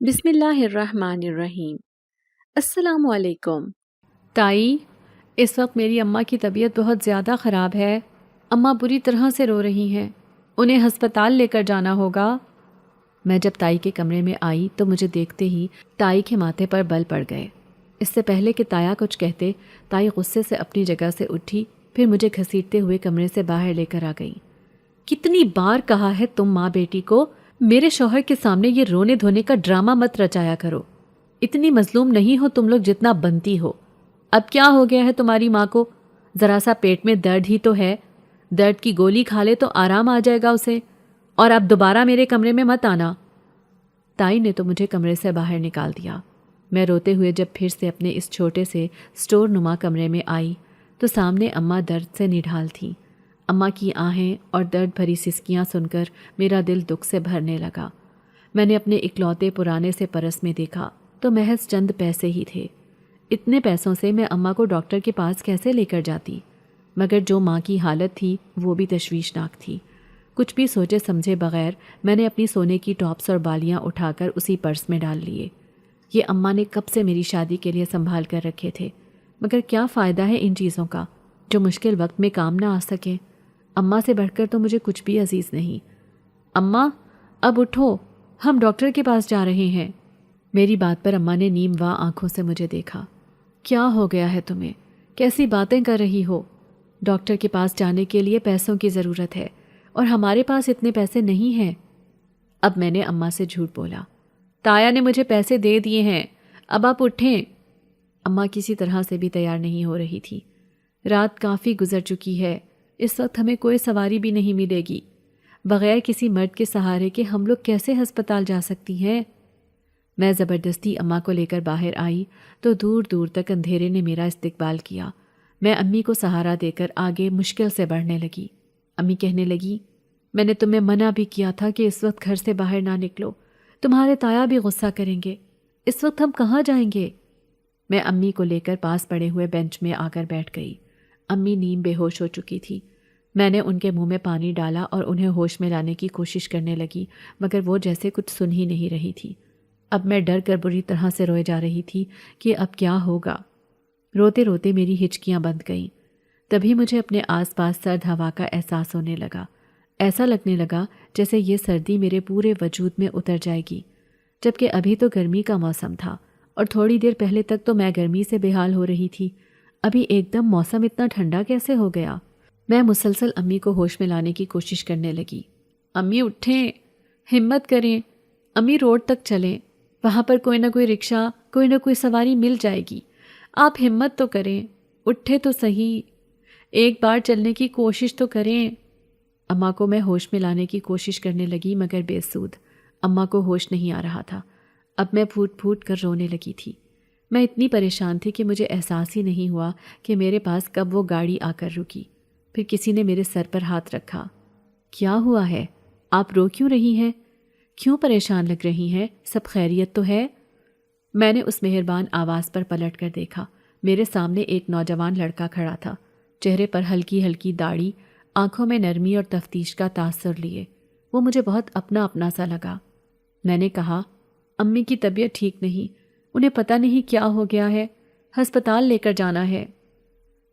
بسم اللہ الرحمن الرحیم۔ السلام علیکم۔ تائی، اس وقت میری اماں کی طبیعت بہت زیادہ خراب ہے۔ اماں بری طرح سے رو رہی ہیں، انہیں ہسپتال لے کر جانا ہوگا۔ میں جب تائی کے کمرے میں آئی تو مجھے دیکھتے ہی تائی کے ماتھے پر بل پڑ گئے۔ اس سے پہلے کہ تایا کچھ کہتے، تائی غصے سے اپنی جگہ سے اٹھی، پھر مجھے گھسیٹتے ہوئے کمرے سے باہر لے کر آ گئی۔ کتنی بار کہا ہے تم ماں بیٹی کو میرے شوہر کے سامنے یہ رونے دھونے کا ڈرامہ مت رچایا کرو۔ اتنی مظلوم نہیں ہو تم لوگ جتنا بنتی ہو۔ اب کیا ہو گیا ہے تمہاری ماں کو؟ ذرا سا پیٹ میں درد ہی تو ہے، درد کی گولی کھا لے تو آرام آ جائے گا اسے، اور اب دوبارہ میرے کمرے میں مت آنا۔ تائی نے تو مجھے کمرے سے باہر نکال دیا۔ میں روتے ہوئے جب پھر سے اپنے اس چھوٹے سے سٹور نما کمرے میں آئی تو سامنے اماں درد سے نڈھال تھیں۔ اماں کی آہیں اور درد بھری سسکیاں سن کر میرا دل دکھ سے بھرنے لگا۔ میں نے اپنے اکلوتے پرانے سے پرس میں دیکھا تو محض چند پیسے ہی تھے۔ اتنے پیسوں سے میں اماں کو ڈاکٹر کے پاس کیسے لے کر جاتی؟ مگر جو ماں کی حالت تھی وہ بھی تشویشناک تھی۔ کچھ بھی سوچے سمجھے بغیر میں نے اپنی سونے کی ٹاپس اور بالیاں اٹھا کر اسی پرس میں ڈال لیے۔ یہ اماں نے کب سے میری شادی کے لیے سنبھال کر رکھے تھے، مگر کیا فائدہ ہے ان چیزوں کا جو مشکل وقت میں کام نہ آ سکے۔ اماں سے بڑھ کر تو مجھے کچھ بھی عزیز نہیں۔ اماں، اب اٹھو، ہم ڈاکٹر کے پاس جا رہے ہیں۔ میری بات پر اماں نے نیم وا آنکھوں سے مجھے دیکھا۔ کیا ہو گیا ہے تمہیں؟ کیسی باتیں کر رہی ہو؟ ڈاکٹر کے پاس جانے کے لیے پیسوں کی ضرورت ہے اور ہمارے پاس اتنے پیسے نہیں ہیں۔ اب میں نے اماں سے جھوٹ بولا۔ تایا نے مجھے پیسے دے دیے ہیں، اب آپ اٹھیں۔ اماں کسی طرح سے بھی تیار نہیں ہو رہی تھی۔ رات کافی گزر چکی ہے، اس وقت ہمیں کوئی سواری بھی نہیں ملے گی۔ بغیر کسی مرد کے سہارے کے ہم لوگ کیسے ہسپتال جا سکتی ہیں؟ میں زبردستی اماں کو لے کر باہر آئی تو دور دور تک اندھیرے نے میرا استقبال کیا۔ میں امی کو سہارا دے کر آگے مشکل سے بڑھنے لگی۔ امی کہنے لگی، میں نے تمہیں منع بھی کیا تھا کہ اس وقت گھر سے باہر نہ نکلو، تمہارے تایا بھی غصہ کریں گے، اس وقت ہم کہاں جائیں گے؟ میں امی کو لے کر پاس پڑے ہوئے بینچ میں آ کر بیٹھ گئی۔ امی نیم بے ہوش ہو چکی تھی۔ میں نے ان کے منہ میں پانی ڈالا اور انہیں ہوش میں لانے کی کوشش کرنے لگی، مگر وہ جیسے کچھ سن ہی نہیں رہی تھی۔ اب میں ڈر کر بری طرح سے روئے جا رہی تھی کہ اب کیا ہوگا۔ روتے روتے میری ہچکیاں بند گئیں۔ تبھی مجھے اپنے آس پاس سرد ہوا کا احساس ہونے لگا۔ ایسا لگنے لگا جیسے یہ سردی میرے پورے وجود میں اتر جائے گی، جبکہ ابھی تو گرمی کا موسم تھا اور تھوڑی دیر پہلے تک تو میں گرمی سے بے حال ہو رہی تھی۔ ابھی ایک دم موسم اتنا ٹھنڈا کیسے ہو گیا؟ میں مسلسل امی کو ہوش میں لانے کی کوشش کرنے لگی۔ امی اٹھیں، ہمت کریں، امی روڈ تک چلیں، وہاں پر کوئی نہ کوئی رکشہ، کوئی نہ کوئی سواری مل جائے گی، آپ ہمت تو کریں، اٹھے تو صحیح، ایک بار چلنے کی کوشش تو کریں۔ اماں کو میں ہوش میں لانے کی کوشش کرنے لگی مگر بے سود۔ اماں کو ہوش نہیں آ رہا تھا۔ اب میں پھوٹ پھوٹ کر رونے لگی تھی۔ میں اتنی پریشان تھی کہ مجھے احساس ہی نہیں ہوا کہ میرے پاس کب وہ گاڑی آ کر رکی۔ پھر کسی نے میرے سر پر ہاتھ رکھا۔ کیا ہوا ہے؟ آپ رو کیوں رہی ہیں؟ کیوں پریشان لگ رہی ہیں؟ سب خیریت تو ہے؟ میں نے اس مہربان آواز پر پلٹ کر دیکھا۔ میرے سامنے ایک نوجوان لڑکا کھڑا تھا، چہرے پر ہلکی ہلکی داڑھی، آنکھوں میں نرمی اور تفتیش کا تاثر لیے۔ وہ مجھے بہت اپنا اپنا سا لگا۔ میں نے کہا، امی کی طبیعت ٹھیک نہیں، انہیں پتہ نہیں کیا ہو گیا ہے، ہسپتال لے کر جانا ہے۔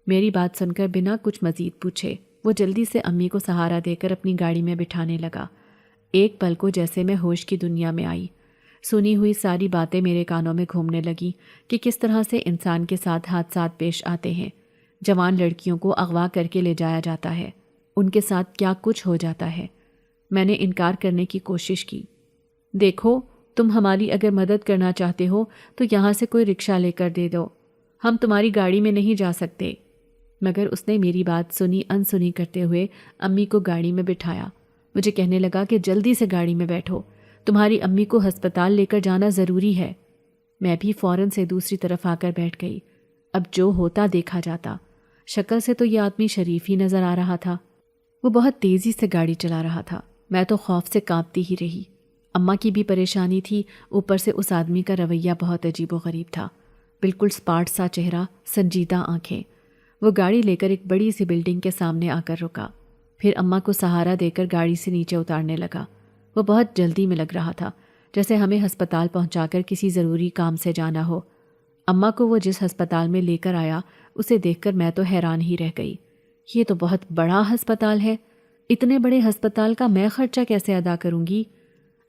میری بات سن کر بنا کچھ مزید پوچھے وہ جلدی سے امی کو سہارا دے کر اپنی گاڑی میں بٹھانے لگا۔ ایک پل کو جیسے میں ہوش کی دنیا میں آئی۔ سنی ہوئی ساری باتیں میرے کانوں میں گھومنے لگی کہ کس طرح سے انسان کے ساتھ حادثات پیش آتے ہیں۔ جوان لڑکیوں کو اغوا کر کے لے جایا جاتا ہے، ان کے ساتھ کیا کچھ ہو جاتا ہے۔ میں نے انکار کرنے کی کوشش کی۔ دیکھو، تم ہماری اگر مدد کرنا چاہتے ہو تو یہاں سے کوئی رکشہ لے کر دے دو، ہم تمہاری گاڑی میں نہیں جا سکتے۔ مگر اس نے میری بات سنی انسنی کرتے ہوئے امی کو گاڑی میں بٹھایا۔ مجھے کہنے لگا کہ جلدی سے گاڑی میں بیٹھو، تمہاری امی کو ہسپتال لے کر جانا ضروری ہے۔ میں بھی فوراً سے دوسری طرف آ کر بیٹھ گئی۔ اب جو ہوتا دیکھا جاتا۔ شکل سے تو یہ آدمی شریف ہی نظر آ رہا تھا۔ وہ بہت تیزی سے گاڑی چلا رہا تھا۔ میں تو خوف سے کانپتی ہی رہی۔ اماں کی بھی پریشانی تھی، اوپر سے اس آدمی کا رویہ بہت عجیب و غریب تھا۔ بالکل سپاٹ سا چہرہ، سنجیدہ آنکھیں۔ وہ گاڑی لے کر ایک بڑی سی بلڈنگ کے سامنے آ کر رکا، پھر اماں کو سہارا دے کر گاڑی سے نیچے اتارنے لگا۔ وہ بہت جلدی میں لگ رہا تھا، جیسے ہمیں ہسپتال پہنچا کر کسی ضروری کام سے جانا ہو۔ اماں کو وہ جس ہسپتال میں لے کر آیا اسے دیکھ کر میں تو حیران ہی رہ گئی۔ یہ تو بہت بڑا ہسپتال ہے، اتنے بڑے ہسپتال کا میں خرچہ کیسے ادا کروں گی؟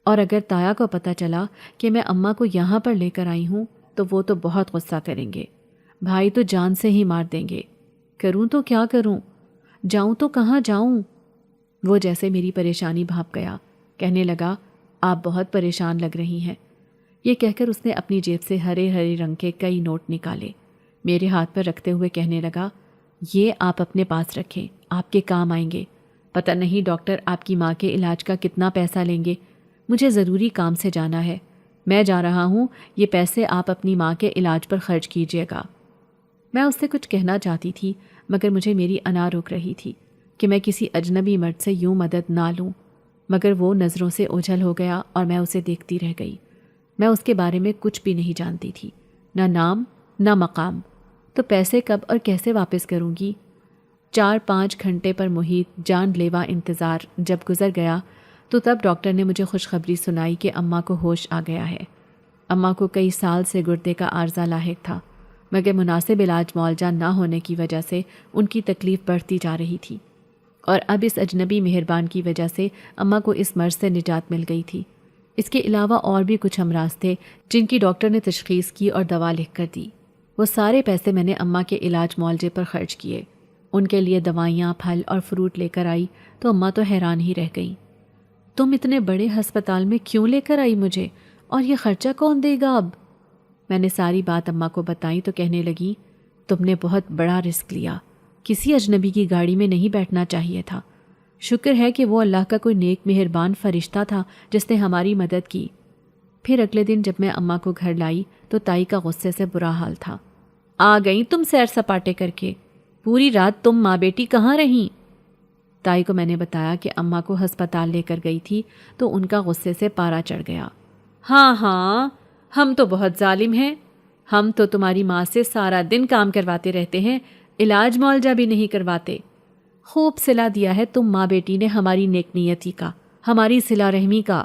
اور اگر تایا کو پتہ چلا کہ میں اماں کو یہاں پر لے کر آئی ہوں تو وہ تو بہت غصہ کریں گے، بھائی تو جان سے ہی مار دیں گے۔ کروں تو کیا کروں؟ جاؤں تو کہاں جاؤں؟ وہ جیسے میری پریشانی بھانپ گیا، کہنے لگا آپ بہت پریشان لگ رہی ہیں۔ یہ کہہ کر اس نے اپنی جیب سے ہرے ہرے رنگ کے کئی نوٹ نکالے، میرے ہاتھ پر رکھتے ہوئے کہنے لگا یہ آپ اپنے پاس رکھیں، آپ کے کام آئیں گے۔ پتہ نہیں ڈاکٹر آپ کی ماں کے علاج کا کتنا پیسہ لیں گے، مجھے ضروری کام سے جانا ہے، میں جا رہا ہوں، یہ پیسے آپ اپنی ماں کے علاج پر خرچ کیجیے گا۔ میں اس سے کچھ کہنا چاہتی تھی مگر مجھے میری انا روک رہی تھی کہ میں کسی اجنبی مرد سے یوں مدد نہ لوں، مگر وہ نظروں سے اوجھل ہو گیا اور میں اسے دیکھتی رہ گئی۔ میں اس کے بارے میں کچھ بھی نہیں جانتی تھی، نہ نام نہ مقام، تو پیسے کب اور کیسے واپس کروں گی؟ 4-5 گھنٹے پر محیط جان لیوا انتظار جب گزر گیا تو تب ڈاکٹر نے مجھے خوشخبری سنائی کہ اماں کو ہوش آ گیا ہے۔ اماں کو کئی سال سے گردے کا عارضہ لاحق تھا، مگر مناسب علاج معالجہ نہ ہونے کی وجہ سے ان کی تکلیف بڑھتی جا رہی تھی، اور اب اس اجنبی مہربان کی وجہ سے اماں کو اس مرض سے نجات مل گئی تھی۔ اس کے علاوہ اور بھی کچھ امراض تھے جن کی ڈاکٹر نے تشخیص کی اور دوا لکھ کر دی۔ وہ سارے پیسے میں نے اماں کے علاج معالجے پر خرچ کیے، ان کے لیے دوائیاں، پھل اور فروٹ لے کر آئی تو اماں تو حیران ہی رہ گئیں۔ تم اتنے بڑے ہسپتال میں کیوں لے کر آئی مجھے، اور یہ خرچہ کون دے گا اب؟ میں نے ساری بات اماں کو بتائی تو کہنے لگی تم نے بہت بڑا رسک لیا، کسی اجنبی کی گاڑی میں نہیں بیٹھنا چاہیے تھا۔ شکر ہے کہ وہ اللہ کا کوئی نیک مہربان فرشتہ تھا جس نے ہماری مدد کی۔ پھر اگلے دن جب میں اماں کو گھر لائی تو تائی کا غصے سے برا حال تھا۔ آ گئیں تم سیر سپاٹے کر کے، پوری رات تم ماں بیٹی کہاں رہیں؟ تائی کو میں نے بتایا کہ اماں کو ہسپتال لے کر گئی تھی تو ان کا غصے سے پارا چڑھ گیا۔ ہاں ہاں، ہم تو بہت ظالم ہیں، ہم تو تمہاری ماں سے سارا دن کام کرواتے رہتے ہیں، علاج معالجہ بھی نہیں کرواتے۔ خوب صلہ دیا ہے تم ماں بیٹی نے ہماری نیک نیتی کا، ہماری صلہ رحمی کا۔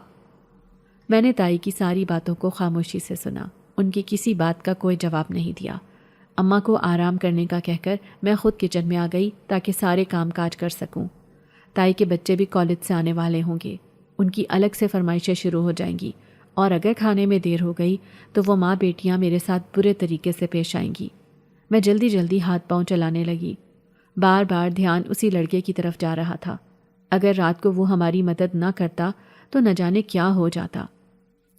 میں نے تائی کی ساری باتوں کو خاموشی سے سنا، ان کی کسی بات کا کوئی جواب نہیں دیا۔ اماں کو آرام کرنے کا کہہ کر میں خود کچن میں آ گئی تاکہ سارے کام کاج کر سکوں۔ تائی کے بچے بھی کالج سے آنے والے ہوں گے، ان کی الگ سے فرمائشیں شروع ہو جائیں گی، اور اگر کھانے میں دیر ہو گئی تو وہ ماں بیٹیاں میرے ساتھ برے طریقے سے پیش آئیں گی۔ میں جلدی جلدی ہاتھ پاؤں چلانے لگی، بار بار دھیان اسی لڑکے کی طرف جا رہا تھا۔ اگر رات کو وہ ہماری مدد نہ کرتا تو نہ جانے کیا ہو جاتا۔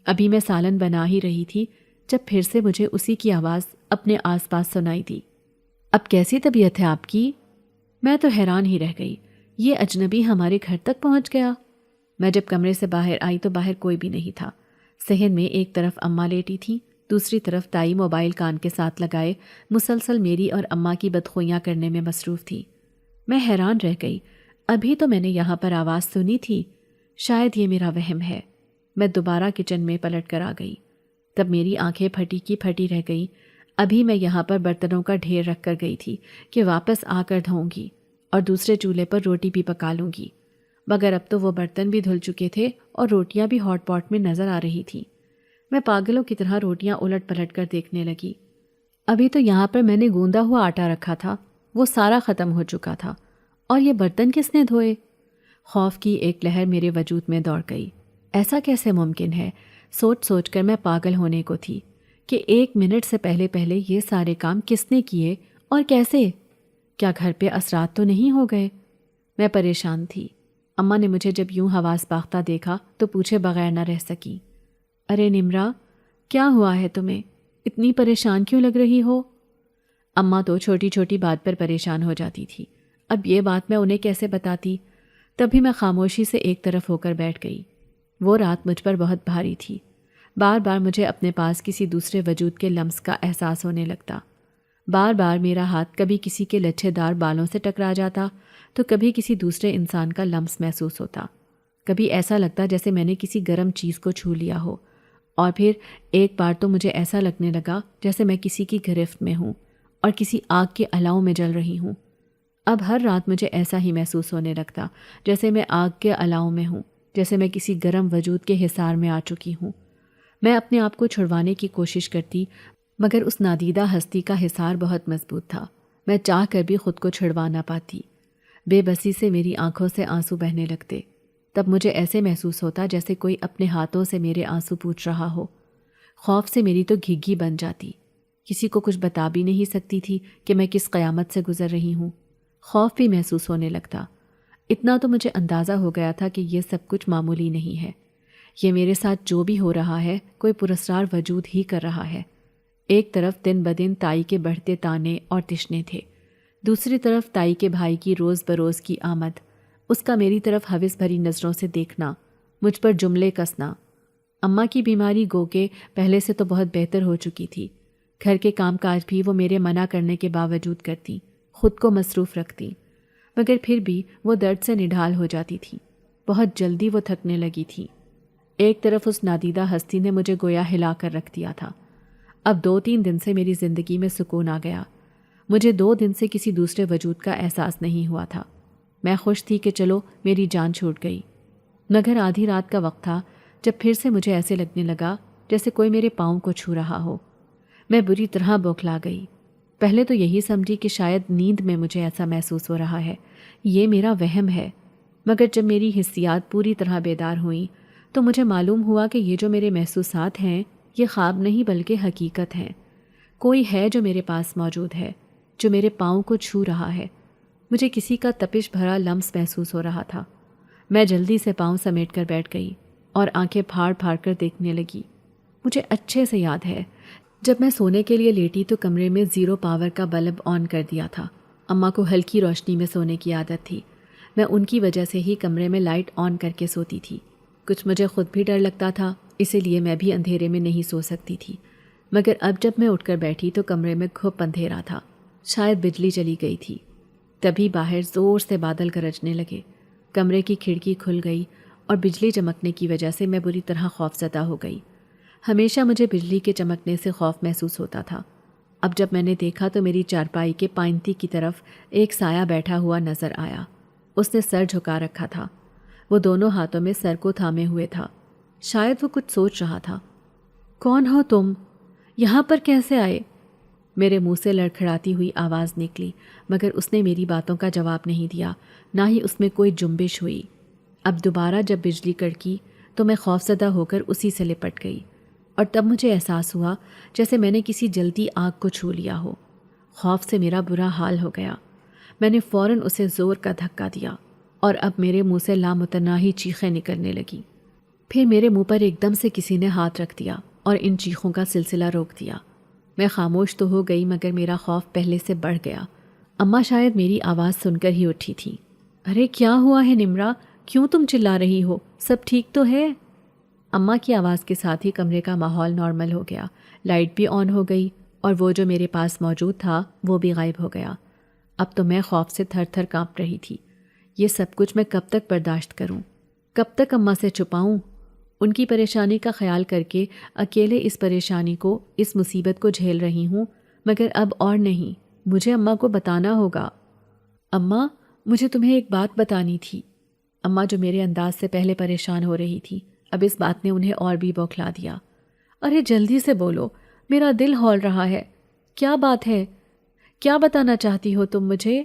ابھی میں سالن بنا ہی رہی تھی جب پھر سے مجھے اسی کی آواز اپنے آس پاس سنائی دی۔ اب کیسی طبیعت ہے آپ کی؟ میں تو حیران ہی رہ گئی، یہ اجنبی ہمارے گھر تک پہنچ گیا۔ میں جب کمرے سے باہر آئی تو باہر کوئی بھی نہیں تھا۔ صحن میں ایک طرف اماں لیٹی تھی، دوسری طرف تائی موبائل کان کے ساتھ لگائے مسلسل میری اور اماں کی بدخوئیاں کرنے میں مصروف تھی۔ میں حیران رہ گئی، ابھی تو میں نے یہاں پر آواز سنی تھی، شاید یہ میرا وہم ہے۔ میں دوبارہ کچن میں پلٹ کر آ گئی، تب میری آنکھیں پھٹی کی پھٹی رہ گئیں۔ ابھی میں یہاں پر برتنوں کا ڈھیر رکھ کر گئی تھی کہ واپس آ کر دھوؤں گی اور دوسرے چولہے پر روٹی بھی پکا لوں گی، مگر اب تو وہ برتن بھی دھل چکے تھے اور روٹیاں بھی ہاٹ پاٹ میں نظر آ رہی تھیں۔ میں پاگلوں کی طرح روٹیاں الٹ پلٹ کر دیکھنے لگی۔ ابھی تو یہاں پر میں نے گوندا ہوا آٹا رکھا تھا، وہ سارا ختم ہو چکا تھا، اور یہ برتن کس نے دھوئے؟ خوف کی ایک لہر میرے وجود میں دوڑ گئی۔ ایسا کیسے ممکن ہے؟ سوچ سوچ کر میں پاگل ہونے کو تھی کہ 1 منٹ سے پہلے یہ سارے کام کس نے کیے اور کیسے؟ کیا گھر پہ اثرات تو نہیں ہو گئے؟ میں پریشان تھی۔ اماں نے مجھے جب یوں حواس باختہ دیکھا تو پوچھے بغیر نہ رہ سکی، ارے نمرا، کیا ہوا ہے تمہیں؟ اتنی پریشان کیوں لگ رہی ہو؟ اماں تو چھوٹی چھوٹی بات پر پریشان ہو جاتی تھی، اب یہ بات میں انہیں کیسے بتاتی؟ تبھی میں خاموشی سے ایک طرف ہو کر بیٹھ گئی۔ وہ رات مجھ پر بہت بھاری تھی، بار بار مجھے اپنے پاس کسی دوسرے وجود کے لمس کا احساس ہونے لگتا۔ بار بار میرا ہاتھ کبھی کسی کے لچھے دار بالوں سے ٹکرا جاتا تو کبھی کسی دوسرے انسان کا لمس محسوس ہوتا، کبھی ایسا لگتا جیسے میں نے کسی گرم چیز کو چھو لیا ہو، اور پھر ایک بار تو مجھے ایسا لگنے لگا جیسے میں کسی کی گرفت میں ہوں اور کسی آگ کے الاؤ میں جل رہی ہوں۔ اب ہر رات مجھے ایسا ہی محسوس ہونے لگتا جیسے میں آگ کے الاؤ میں ہوں، جیسے میں کسی گرم وجود کے حصار میں آ چکی ہوں، میں اپنے آپ کو چھڑوانے کی کوشش کرتی، مگر اس نادیدہ ہستی کا حصار بہت مضبوط تھا۔ میں چاہ کر بھی خود کو چھڑوا نہ پاتی۔ بے بسی سے میری آنکھوں سے آنسو بہنے لگتے۔ تب مجھے ایسے محسوس ہوتا جیسے کوئی اپنے ہاتھوں سے میرے آنسو پوچھ رہا ہو۔ خوف سے میری تو گھگی بن جاتی۔ کسی کو کچھ بتا بھی نہیں سکتی تھی کہ میں کس قیامت سے گزر رہی ہوں۔ خوف بھی محسوس ہونے لگتا۔ اتنا تو مجھے اندازہ ہو گیا تھا کہ یہ سب کچھ معمولی نہیں ہے۔ یہ میرے ساتھ جو بھی ہو رہا ہے کوئی پراسرار وجود ہی کر رہا ہے۔ ایک طرف دن بدن تائی کے بڑھتے تانے اور تشنے تھے، دوسری طرف تائی کے بھائی کی روز بروز کی آمد، اس کا میری طرف ہوس بھری نظروں سے دیکھنا، مجھ پر جملے کسنا۔ اماں کی بیماری گو کہ پہلے سے تو بہت بہتر ہو چکی تھی۔ گھر کے کام کاج بھی وہ میرے منع کرنے کے باوجود کرتی، خود کو مصروف رکھتی، مگر پھر بھی وہ درد سے نڈھال ہو جاتی تھی۔ بہت جلدی وہ تھکنے لگی تھی۔ ایک طرف اس نادیدہ ہستی نے مجھے گویا ہلا کر رکھ دیا تھا۔ اب 2-3 دن سے میری زندگی میں سکون آ گیا۔ مجھے 2 دن سے کسی دوسرے وجود کا احساس نہیں ہوا تھا۔ میں خوش تھی کہ چلو میری جان چھوٹ گئی، مگر آدھی رات کا وقت تھا جب پھر سے مجھے ایسے لگنے لگا جیسے کوئی میرے پاؤں کو چھو رہا ہو۔ میں بری طرح بوکھلا گئی۔ پہلے تو یہی سمجھی کہ شاید نیند میں مجھے ایسا محسوس ہو رہا ہے، یہ میرا وہم ہے، مگر جب میری حسیات پوری طرح بیدار ہوئیں تو مجھے معلوم ہوا کہ یہ جو میرے محسوسات ہیں یہ خواب نہیں بلکہ حقیقت ہیں۔ کوئی ہے جو میرے پاس موجود ہے، جو میرے پاؤں کو چھو رہا ہے۔ مجھے کسی کا تپش بھرا لمس محسوس ہو رہا تھا۔ میں جلدی سے پاؤں سمیٹ کر بیٹھ گئی اور آنکھیں پھاڑ پھاڑ کر دیکھنے لگی۔ مجھے اچھے سے یاد ہے جب میں سونے کے لیے لیٹی تو کمرے میں 0 پاور کا بلب آن کر دیا تھا۔ اماں کو ہلکی روشنی میں سونے کی عادت تھی۔ میں ان کی وجہ سے ہی کمرے میں لائٹ آن کر کے سوتی تھی۔ کچھ مجھے خود بھی ڈر لگتا تھا، اسی لیے میں بھی اندھیرے میں نہیں سو سکتی تھی، مگر اب جب میں اٹھ کر بیٹھی تو کمرے میں گھپ اندھیرا تھا، شاید بجلی چلی گئی تھی۔ تبھی باہر زور سے بادل گرجنے لگے، کمرے کی کھڑکی کھل گئی اور بجلی چمکنے کی وجہ سے میں بری طرح خوفزدہ ہو گئی۔ ہمیشہ مجھے بجلی کے چمکنے سے خوف محسوس ہوتا تھا۔ اب جب میں نے دیکھا تو میری چارپائی کے پائنتی کی طرف ایک سایہ بیٹھا ہوا نظر آیا۔ اس نے سر جھکا رکھا تھا، وہ دونوں ہاتھوں میں سر کو تھامے ہوئے تھا، شاید وہ کچھ سوچ رہا تھا۔ کون ہو تم؟ یہاں پر کیسے آئے؟ میرے منہ سے لڑکھڑاتی ہوئی آواز نکلی، مگر اس نے میری باتوں کا جواب نہیں دیا، نہ ہی اس میں کوئی جنبش ہوئی۔ اب دوبارہ جب بجلی کڑکی تو میں خوفزدہ ہو کر اسی سے لپٹ گئی، اور تب مجھے احساس ہوا جیسے میں نے کسی جلتی آگ کو چھو لیا ہو۔ خوف سے میرا برا حال ہو گیا۔ میں نے فوراً اسے زور کا دھکا دیا اور اب میرے منہ سے لامتناہی چیخیں نکلنے لگیں۔ پھر میرے منہ پر ایک دم سے کسی نے ہاتھ رکھ دیا اور ان چیخوں کا سلسلہ روک دیا۔ میں خاموش تو ہو گئی مگر میرا خوف پہلے سے بڑھ گیا۔ اماں شاید میری آواز سن کر ہی اٹھی تھی۔ ارے کیا ہوا ہے نمرا؟ کیوں تم چلا رہی ہو؟ سب ٹھیک تو ہے؟ اماں کی آواز کے ساتھ ہی کمرے کا ماحول نارمل ہو گیا، لائٹ بھی آن ہو گئی اور وہ جو میرے پاس موجود تھا وہ بھی غائب ہو گیا۔ اب تو میں خوف سے تھر تھر کانپ رہی تھی۔ یہ سب کچھ میں کب تک برداشت کروں؟ کب تک اماں سے چھپاؤں؟ ان کی پریشانی کا خیال کر کے اکیلے اس پریشانی کو، اس مصیبت کو جھیل رہی ہوں، مگر اب اور نہیں، مجھے اماں کو بتانا ہوگا۔ اماں، مجھے تمہیں ایک بات بتانی تھی۔ اماں جو میرے انداز سے پہلے پریشان ہو رہی تھی، اب اس بات نے انہیں اور بھی بوکھلا دیا۔ ارے جلدی سے بولو، میرا دل ہول رہا ہے۔ کیا بات ہے؟ کیا بتانا چاہتی ہو تم مجھے؟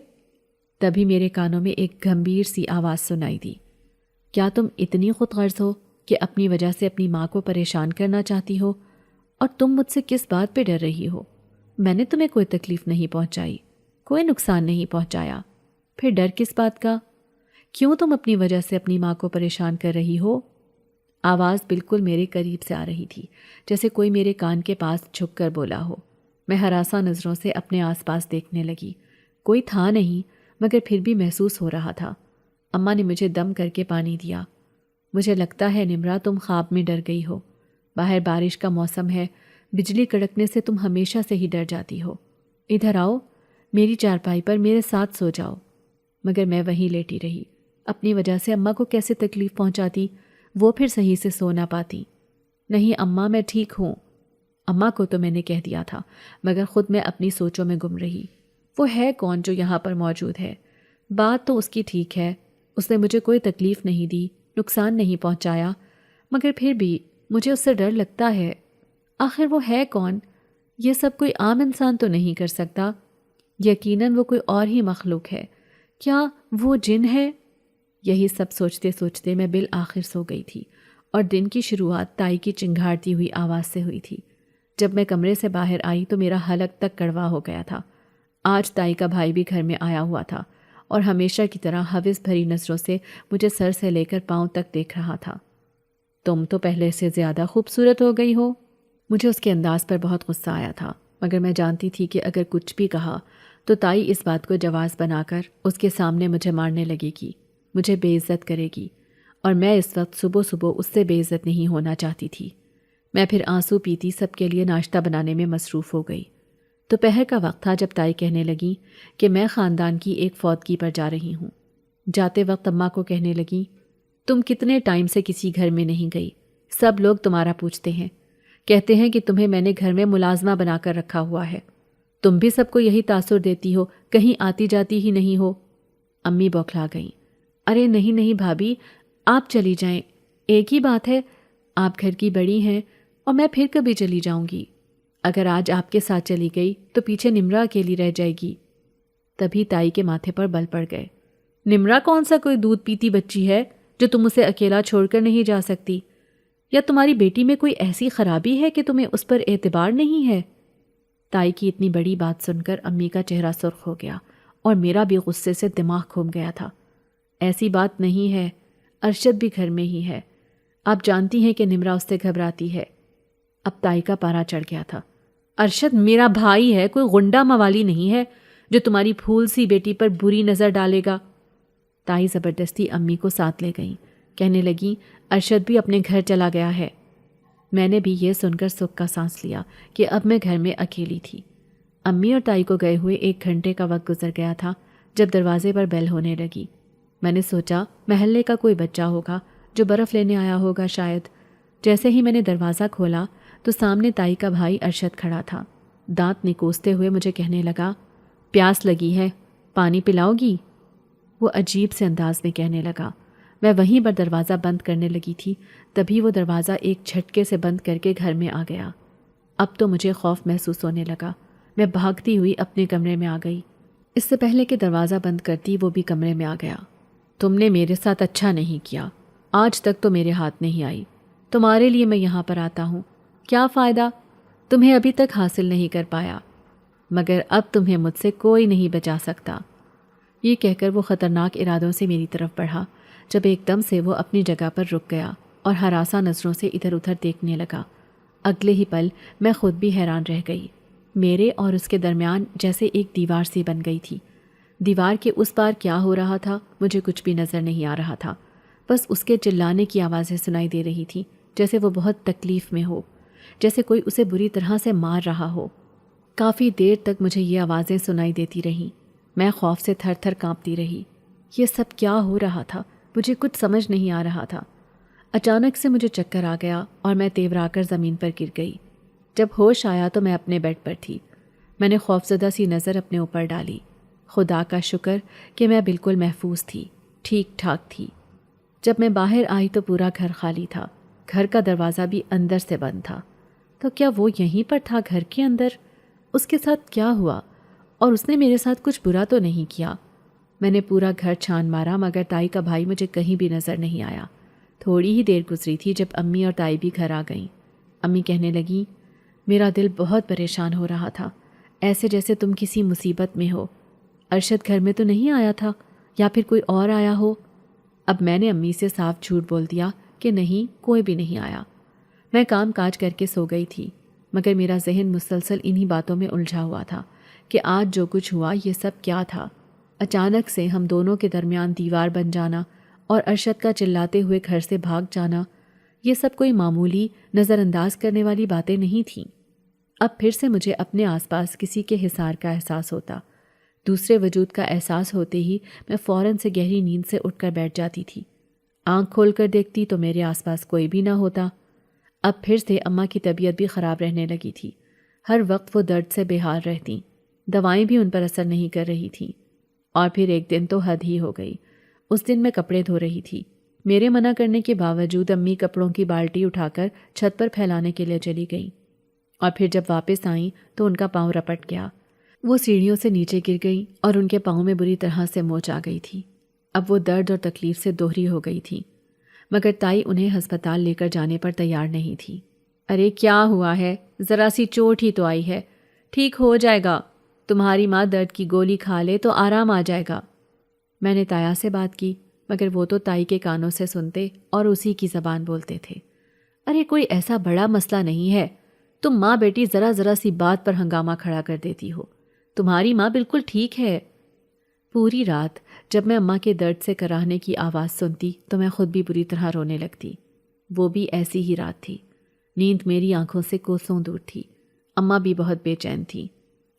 تبھی میرے کانوں میں ایک گھمبیر سی آواز سنائی دی۔ کیا تم اتنی خود غرض ہو کہ اپنی وجہ سے اپنی ماں کو پریشان کرنا چاہتی ہو؟ اور تم مجھ سے کس بات پہ ڈر رہی ہو؟ میں نے تمہیں کوئی تکلیف نہیں پہنچائی، کوئی نقصان نہیں پہنچایا، پھر ڈر کس بات کا؟ کیوں تم اپنی وجہ سے اپنی ماں کو پریشان کر رہی ہو؟ آواز بالکل میرے قریب سے آ رہی تھی، جیسے کوئی میرے کان کے پاس جھک کر بولا ہو۔ میں ہراساں نظروں سے اپنے آس پاس دیکھنے لگی۔ کوئی تھا نہیں، مگر پھر بھی محسوس ہو رہا تھا۔ اماں نے مجھے دم کر کے پانی دیا۔ مجھے لگتا ہے نمرا تم خواب میں ڈر گئی ہو۔ باہر بارش کا موسم ہے، بجلی کڑکنے سے تم ہمیشہ سے ہی ڈر جاتی ہو۔ ادھر آؤ، میری چارپائی پر میرے ساتھ سو جاؤ۔ مگر میں وہیں لیٹی رہی۔ اپنی وجہ سے اماں کو کیسے تکلیف پہنچاتی، وہ پھر صحیح سے سو نہ پاتی۔ نہیں اماں، میں ٹھیک ہوں۔ اماں کو تو میں نے کہہ دیا تھا، مگر خود میں اپنی سوچوں میں گم رہی۔ وہ ہے کون جو یہاں پر موجود ہے؟ بات تو اس کی ٹھیک ہے، اس نے مجھے کوئی تکلیف نہیں دی، نقصان نہیں پہنچایا، مگر پھر بھی مجھے اس سے ڈر لگتا ہے۔ آخر وہ ہے کون؟ یہ سب کوئی عام انسان تو نہیں کر سکتا، یقیناً وہ کوئی اور ہی مخلوق ہے۔ کیا وہ جن ہے؟ یہی سب سوچتے سوچتے میں بالآخر سو گئی تھی، اور دن کی شروعات تائی کی چنگھاڑتی ہوئی آواز سے ہوئی تھی۔ جب میں کمرے سے باہر آئی تو میرا حلق تک کڑوا ہو گیا تھا۔ آج تائی کا بھائی بھی گھر میں آیا ہوا تھا اور ہمیشہ کی طرح ہوس بھری نظروں سے مجھے سر سے لے کر پاؤں تک دیکھ رہا تھا۔ تم تو پہلے سے زیادہ خوبصورت ہو گئی ہو۔ مجھے اس کے انداز پر بہت غصہ آیا تھا، مگر میں جانتی تھی کہ اگر کچھ بھی کہا تو تائی اس بات کو جواز بنا کر اس کے سامنے مجھے مارنے لگے گی، مجھے بے عزت کرے گی، اور میں اس وقت صبح صبح اس سے بے عزت نہیں ہونا چاہتی تھی۔ میں پھر آنسو پیتی سب کے لیے ناشتہ بنانے میں مصروف ہو گئی۔ دوپہر کا وقت تھا جب تائی کہنے لگی کہ میں خاندان کی ایک فوتگی پر جا رہی ہوں۔ جاتے وقت اماں کو کہنے لگی، تم کتنے ٹائم سے کسی گھر میں نہیں گئی، سب لوگ تمہارا پوچھتے ہیں، کہتے ہیں کہ تمہیں میں نے گھر میں ملازمہ بنا کر رکھا ہوا ہے، تم بھی سب کو یہی تاثر دیتی ہو، کہیں آتی جاتی ہی نہیں ہو۔ امی بوکھلا گئیں۔ ارے نہیں نہیں بھابھی، آپ چلی جائیں، ایک ہی بات ہے، آپ گھر کی بڑی ہیں اور میں پھر کبھی چلی جاؤں گی۔ اگر آج آپ کے ساتھ چلی گئی تو پیچھے نمرا اکیلی رہ جائے گی۔ تبھی تائی کے ماتھے پر بل پڑ گئے۔ نمرا کون سا کوئی دودھ پیتی بچی ہے جو تم اسے اکیلا چھوڑ کر نہیں جا سکتی؟ یا تمہاری بیٹی میں کوئی ایسی خرابی ہے کہ تمہیں اس پر اعتبار نہیں ہے؟ تائی کی اتنی بڑی بات سن کر امی کا چہرہ سرخ ہو گیا اور میرا بھی غصے سے دماغ گھوم گیا تھا۔ ایسی بات نہیں ہے، ارشد بھی گھر میں ہی ہے، آپ جانتی ہیں کہ نمرا اس سے گھبراتی ہے۔ اب تائی کا پارا چڑھ گیا تھا۔ ارشد میرا بھائی ہے، کوئی غنڈہ موالی نہیں ہے جو تمہاری پھول سی بیٹی پر بری نظر ڈالے گا۔ تائی زبردستی امی کو ساتھ لے گئیں، کہنے لگی ارشد بھی اپنے گھر چلا گیا ہے۔ میں نے بھی یہ سن کر سکھ کا سانس لیا کہ اب میں گھر میں اکیلی تھی۔ امی اور تائی کو گئے ہوئے 1 گھنٹے کا وقت گزر گیا تھا جب دروازے پر بیل ہونے لگی۔ میں نے سوچا محلے کا کوئی بچہ ہوگا جو برف لینے آیا ہوگا شاید۔ جیسے ہی میں نے دروازہ کھولا تو سامنے تائی کا بھائی ارشد کھڑا تھا۔ دانت نکوستے ہوئے مجھے کہنے لگا، پیاس لگی ہے، پانی پلاؤ گی؟ وہ عجیب سے انداز میں کہنے لگا۔ میں وہیں پر دروازہ بند کرنے لگی تھی، تبھی وہ دروازہ ایک جھٹکے سے بند کر کے گھر میں آ گیا۔ اب تو مجھے خوف محسوس ہونے لگا۔ میں بھاگتی ہوئی اپنے کمرے میں آ گئی۔ اس سے پہلے کہ دروازہ بند کرتی وہ بھی کمرے میں آ گیا۔ تم نے میرے ساتھ اچھا نہیں کیا، آج تک تو میرے ہاتھ نہیں آئی، تمہارے لیے میں یہاں پر آتا ہوں، کیا فائدہ؟ تمہیں ابھی تک حاصل نہیں کر پایا، مگر اب تمہیں مجھ سے کوئی نہیں بچا سکتا۔ یہ کہہ کر وہ خطرناک ارادوں سے میری طرف بڑھا، جب ایک دم سے وہ اپنی جگہ پر رک گیا اور ہراساں نظروں سے ادھر ادھر دیکھنے لگا۔ اگلے ہی پل میں خود بھی حیران رہ گئی۔ میرے اور اس کے درمیان جیسے ایک دیوار سی بن گئی تھی۔ دیوار کے اس پار کیا ہو رہا تھا مجھے کچھ بھی نظر نہیں آ رہا تھا، بس اس کے چلانے کی آوازیں سنائی دے رہی تھیں، جیسے وہ بہت تکلیف میں ہو، جیسے کوئی اسے بری طرح سے مار رہا ہو۔ کافی دیر تک مجھے یہ آوازیں سنائی دیتی رہیں۔ میں خوف سے تھر تھر کانپتی رہی۔ یہ سب کیا ہو رہا تھا؟ مجھے کچھ سمجھ نہیں آ رہا تھا۔ اچانک سے مجھے چکر آ گیا اور میں تیورا کر زمین پر گر گئی۔ جب ہوش آیا تو میں اپنے بیڈ پر تھی۔ میں نے خوفزدہ سی نظر اپنے اوپر ڈالی۔ خدا کا شکر کہ میں بالکل محفوظ تھی، ٹھیک ٹھاک تھی۔ جب میں باہر آئی تو پورا گھر خالی تھا، گھر کا دروازہ بھی اندر سے بند تھا۔ تو کیا وہ یہیں پر تھا گھر کے اندر؟ اس کے ساتھ کیا ہوا؟ اور اس نے میرے ساتھ کچھ برا تو نہیں کیا؟ میں نے پورا گھر چھان مارا مگر تائی کا بھائی مجھے کہیں بھی نظر نہیں آیا۔ تھوڑی ہی دیر گزری تھی جب امی اور تائی بھی گھر آ گئیں۔ امی کہنے لگیں، میرا دل بہت پریشان ہو رہا تھا، ایسے جیسے تم کسی مصیبت میں ہو۔ ارشد گھر میں تو نہیں آیا تھا، یا پھر کوئی اور آیا ہو؟ اب میں نے امی سے صاف جھوٹ بول دیا کہ نہیں، کوئی بھی نہیں آیا۔ میں کام کاج کر کے سو گئی تھی، مگر میرا ذہن مسلسل انہی باتوں میں الجھا ہوا تھا کہ آج جو کچھ ہوا یہ سب کیا تھا۔ اچانک سے ہم دونوں کے درمیان دیوار بن جانا اور ارشد کا چلاتے ہوئے گھر سے بھاگ جانا، یہ سب کوئی معمولی نظر انداز کرنے والی باتیں نہیں تھیں۔ اب پھر سے مجھے اپنے آس پاس کسی کے حصار کا احساس ہوتا۔ دوسرے وجود کا احساس ہوتے ہی میں فوراً سے گہری نیند سے اٹھ کر بیٹھ جاتی تھی۔ آنکھ کھول کر دیکھتی تو میرے آس پاس کوئی بھی نہ ہوتا۔ اب پھر سے اماں کی طبیعت بھی خراب رہنے لگی تھی۔ ہر وقت وہ درد سے بے حال رہتیں، دوائیں بھی ان پر اثر نہیں کر رہی تھیں۔ اور پھر ایک دن تو حد ہی ہو گئی۔ اس دن میں کپڑے دھو رہی تھی، میرے منع کرنے کے باوجود امی کپڑوں کی بالٹی اٹھا کر چھت پر پھیلانے کے لیے چلی گئیں، اور پھر جب واپس آئیں تو ان کا پاؤں رپٹ گیا۔ وہ سیڑھیوں سے نیچے گر گئیں اور ان کے پاؤں میں بری طرح سے موچ آ گئی تھی۔ اب وہ درد اور تکلیف سے دوہری ہو گئی تھی، مگر تائی انہیں ہسپتال لے کر جانے پر تیار نہیں تھی۔ ارے کیا ہوا ہے؟ ذرا سی چوٹ ہی تو آئی ہے، ٹھیک ہو جائے گا، تمہاری ماں درد کی گولی کھا لے تو آرام آ جائے گا۔ میں نے تایا سے بات کی، مگر وہ تو تائی کے کانوں سے سنتے اور اسی کی زبان بولتے تھے۔ ارے کوئی ایسا بڑا مسئلہ نہیں ہے، تم ماں بیٹی ذرا ذرا سی بات پر ہنگامہ کھڑا کر دیتی ہو، تمہاری ماں بالکل ٹھیک ہے۔ پوری رات جب میں اماں کے درد سے کراہنے کی آواز سنتی تو میں خود بھی بری طرح رونے لگتی۔ وہ بھی ایسی ہی رات تھی، نیند میری آنکھوں سے کوسوں دور تھی، اماں بھی بہت بے چین تھی۔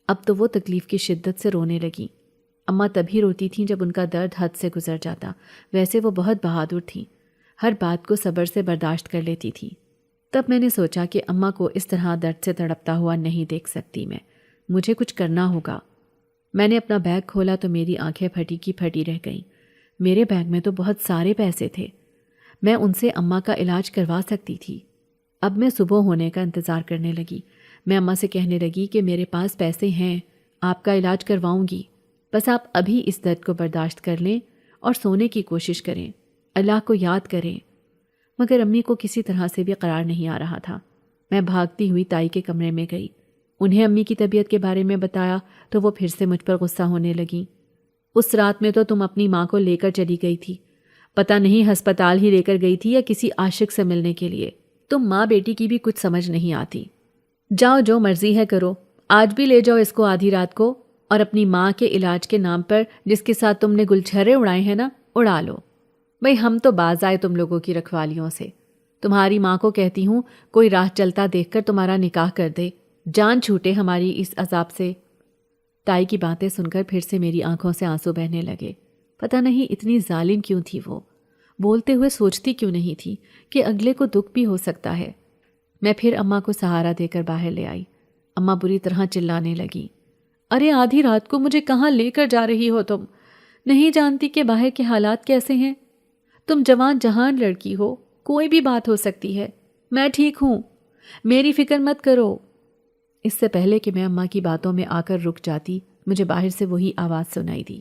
اب تو وہ تکلیف کی شدت سے رونے لگیں۔ اماں تبھی روتی تھیں جب ان کا درد حد سے گزر جاتا، ویسے وہ بہت بہادر تھیں، ہر بات کو صبر سے برداشت کر لیتی تھیں۔ تب میں نے سوچا کہ اماں کو اس طرح درد سے تڑپتا ہوا نہیں دیکھ سکتی میں، مجھے کچھ کرنا ہوگا۔ میں نے اپنا بیگ کھولا تو میری آنکھیں پھٹی کی پھٹی رہ گئیں۔ میرے بیگ میں تو بہت سارے پیسے تھے، میں ان سے اماں کا علاج کروا سکتی تھی۔ اب میں صبح ہونے کا انتظار کرنے لگی۔ میں اماں سے کہنے لگی کہ میرے پاس پیسے ہیں، آپ کا علاج کرواؤں گی، بس آپ ابھی اس درد کو برداشت کر لیں اور سونے کی کوشش کریں، اللہ کو یاد کریں۔ مگر امی کو کسی طرح سے بھی قرار نہیں آ رہا تھا۔ میں بھاگتی ہوئی تائی کے کمرے میں گئی، انہیں امی کی طبیعت کے بارے میں بتایا تو وہ پھر سے مجھ پر غصہ ہونے لگیں۔ اس رات میں تو تم اپنی ماں کو لے کر چلی گئی تھی، پتہ نہیں ہسپتال ہی لے کر گئی تھی یا کسی عاشق سے ملنے کے لیے۔ تم ماں بیٹی کی بھی کچھ سمجھ نہیں آتی۔ جاؤ جو مرضی ہے کرو، آج بھی لے جاؤ اس کو آدھی رات کو، اور اپنی ماں کے علاج کے نام پر جس کے ساتھ تم نے گلچھرے اڑائے ہیں نا، اڑا لو۔ بھئی ہم تو باز آئے تم لوگوں کی رکھوالیوں سے۔ تمہاری ماں کو کہتی ہوں کوئی راہ چلتا دیکھ کر تمہارا نکاح کر دے، جان چھوٹے ہماری اس عذاب سے۔ تائی کی باتیں سن کر پھر سے میری آنکھوں سے آنسو بہنے لگے۔ پتہ نہیں اتنی ظالم کیوں تھی وہ، بولتے ہوئے سوچتی کیوں نہیں تھی کہ اگلے کو دکھ بھی ہو سکتا ہے۔ میں پھر اماں کو سہارا دے کر باہر لے آئی۔ اماں بری طرح چلانے لگی، ارے آدھی رات کو مجھے کہاں لے کر جا رہی ہو تم؟ نہیں جانتی کہ باہر کے حالات کیسے ہیں؟ تم جوان جہان لڑکی ہو، کوئی بھی بات ہو سکتی ہے، میں ٹھیک ہوں، میری فکر مت کرو۔ اس سے پہلے کہ میں اماں کی باتوں میں آ کر رک جاتی، مجھے باہر سے وہی آواز سنائی دی،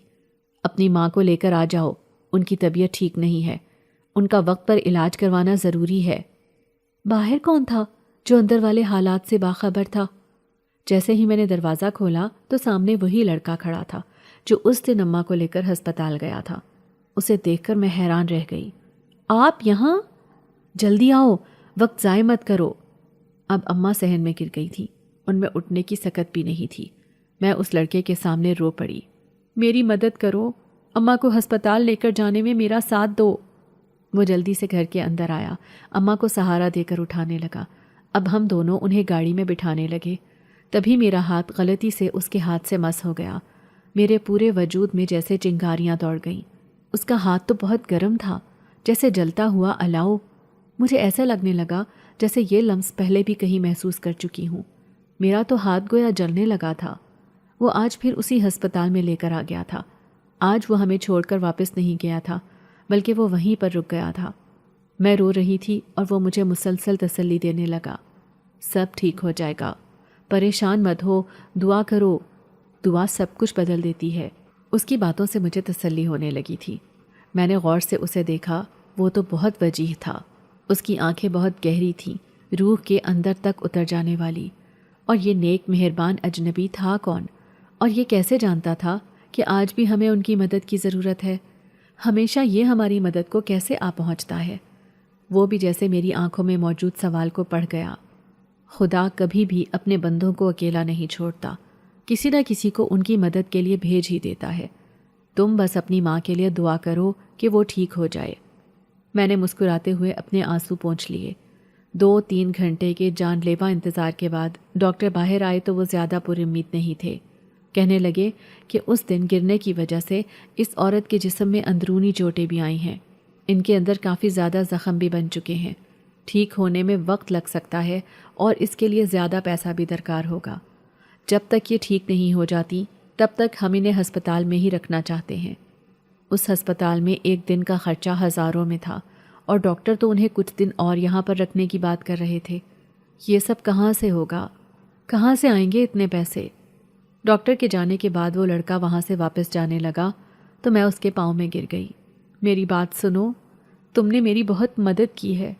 اپنی ماں کو لے کر آ جاؤ، ان کی طبیعت ٹھیک نہیں ہے، ان کا وقت پر علاج کروانا ضروری ہے۔ باہر کون تھا جو اندر والے حالات سے باخبر تھا؟ جیسے ہی میں نے دروازہ کھولا تو سامنے وہی لڑکا کھڑا تھا جو اس دن اماں کو لے کر ہسپتال گیا تھا۔ اسے دیکھ کر میں حیران رہ گئی۔ آپ یہاں؟ جلدی آؤ، وقت ضائع مت کرو۔ اب اماں صحن میں گر گئی تھی، ان میں اٹھنے کی سکت بھی نہیں تھی۔ میں اس لڑکے کے سامنے رو پڑی، میری مدد کرو، اماں کو ہسپتال لے کر جانے میں میرا ساتھ دو۔ وہ جلدی سے گھر کے اندر آیا، اماں کو سہارا دے کر اٹھانے لگا۔ اب ہم دونوں انہیں گاڑی میں بٹھانے لگے۔ تبھی میرا ہاتھ غلطی سے اس کے ہاتھ سے مس ہو گیا۔ میرے پورے وجود میں جیسے چنگاریاں دوڑ گئیں۔ اس کا ہاتھ تو بہت گرم تھا، جیسے جلتا ہوا الاؤ۔ مجھے ایسا لگنے لگا جیسے یہ لمس پہلے بھی کہیں محسوس کر چکی ہوں۔ میرا تو ہاتھ گویا جلنے لگا تھا۔ وہ آج پھر اسی ہسپتال میں لے کر آ گیا تھا۔ آج وہ ہمیں چھوڑ کر واپس نہیں گیا تھا، بلکہ وہ وہیں پر رک گیا تھا۔ میں رو رہی تھی اور وہ مجھے مسلسل تسلی دینے لگا، سب ٹھیک ہو جائے گا، پریشان مت ہو، دعا کرو، دعا سب کچھ بدل دیتی ہے۔ اس کی باتوں سے مجھے تسلی ہونے لگی تھی۔ میں نے غور سے اسے دیکھا، وہ تو بہت وجیح تھا۔ اس کی آنکھیں بہت گہری تھیں، روح کے اندر تک اتر جانے والی۔ اور یہ نیک مہربان اجنبی تھا کون؟ اور یہ کیسے جانتا تھا کہ آج بھی ہمیں ان کی مدد کی ضرورت ہے؟ ہمیشہ یہ ہماری مدد کو کیسے آ پہنچتا ہے؟ وہ بھی جیسے میری آنکھوں میں موجود سوال کو پڑھ گیا۔ خدا کبھی بھی اپنے بندوں کو اکیلا نہیں چھوڑتا، کسی نہ کسی کو ان کی مدد کے لیے بھیج ہی دیتا ہے۔ تم بس اپنی ماں کے لیے دعا کرو کہ وہ ٹھیک ہو جائے۔ میں نے مسکراتے ہوئے اپنے آنسو پونچھ لیے۔ 2-3 گھنٹے کے جان لیوا انتظار کے بعد ڈاکٹر باہر آئے تو وہ زیادہ پر امید نہیں تھے۔ کہنے لگے کہ اس دن گرنے کی وجہ سے اس عورت کے جسم میں اندرونی چوٹیں بھی آئی ہیں، ان کے اندر کافی زیادہ زخم بھی بن چکے ہیں، ٹھیک ہونے میں وقت لگ سکتا ہے اور اس کے لیے زیادہ پیسہ بھی درکار ہوگا۔ جب تک یہ ٹھیک نہیں ہو جاتی تب تک ہم انہیں ہسپتال میں ہی رکھنا چاہتے ہیں۔ اس ہسپتال میں ایک دن کا خرچہ ہزاروں میں تھا، اور ڈاکٹر تو انہیں کچھ دن اور یہاں پر رکھنے کی بات کر رہے تھے۔ یہ سب کہاں سے ہوگا؟ کہاں سے آئیں گے اتنے پیسے؟ ڈاکٹر کے جانے کے بعد وہ لڑکا وہاں سے واپس جانے لگا تو میں اس کے پاؤں میں گر گئی۔ میری بات سنو، تم نے میری بہت مدد کی ہے،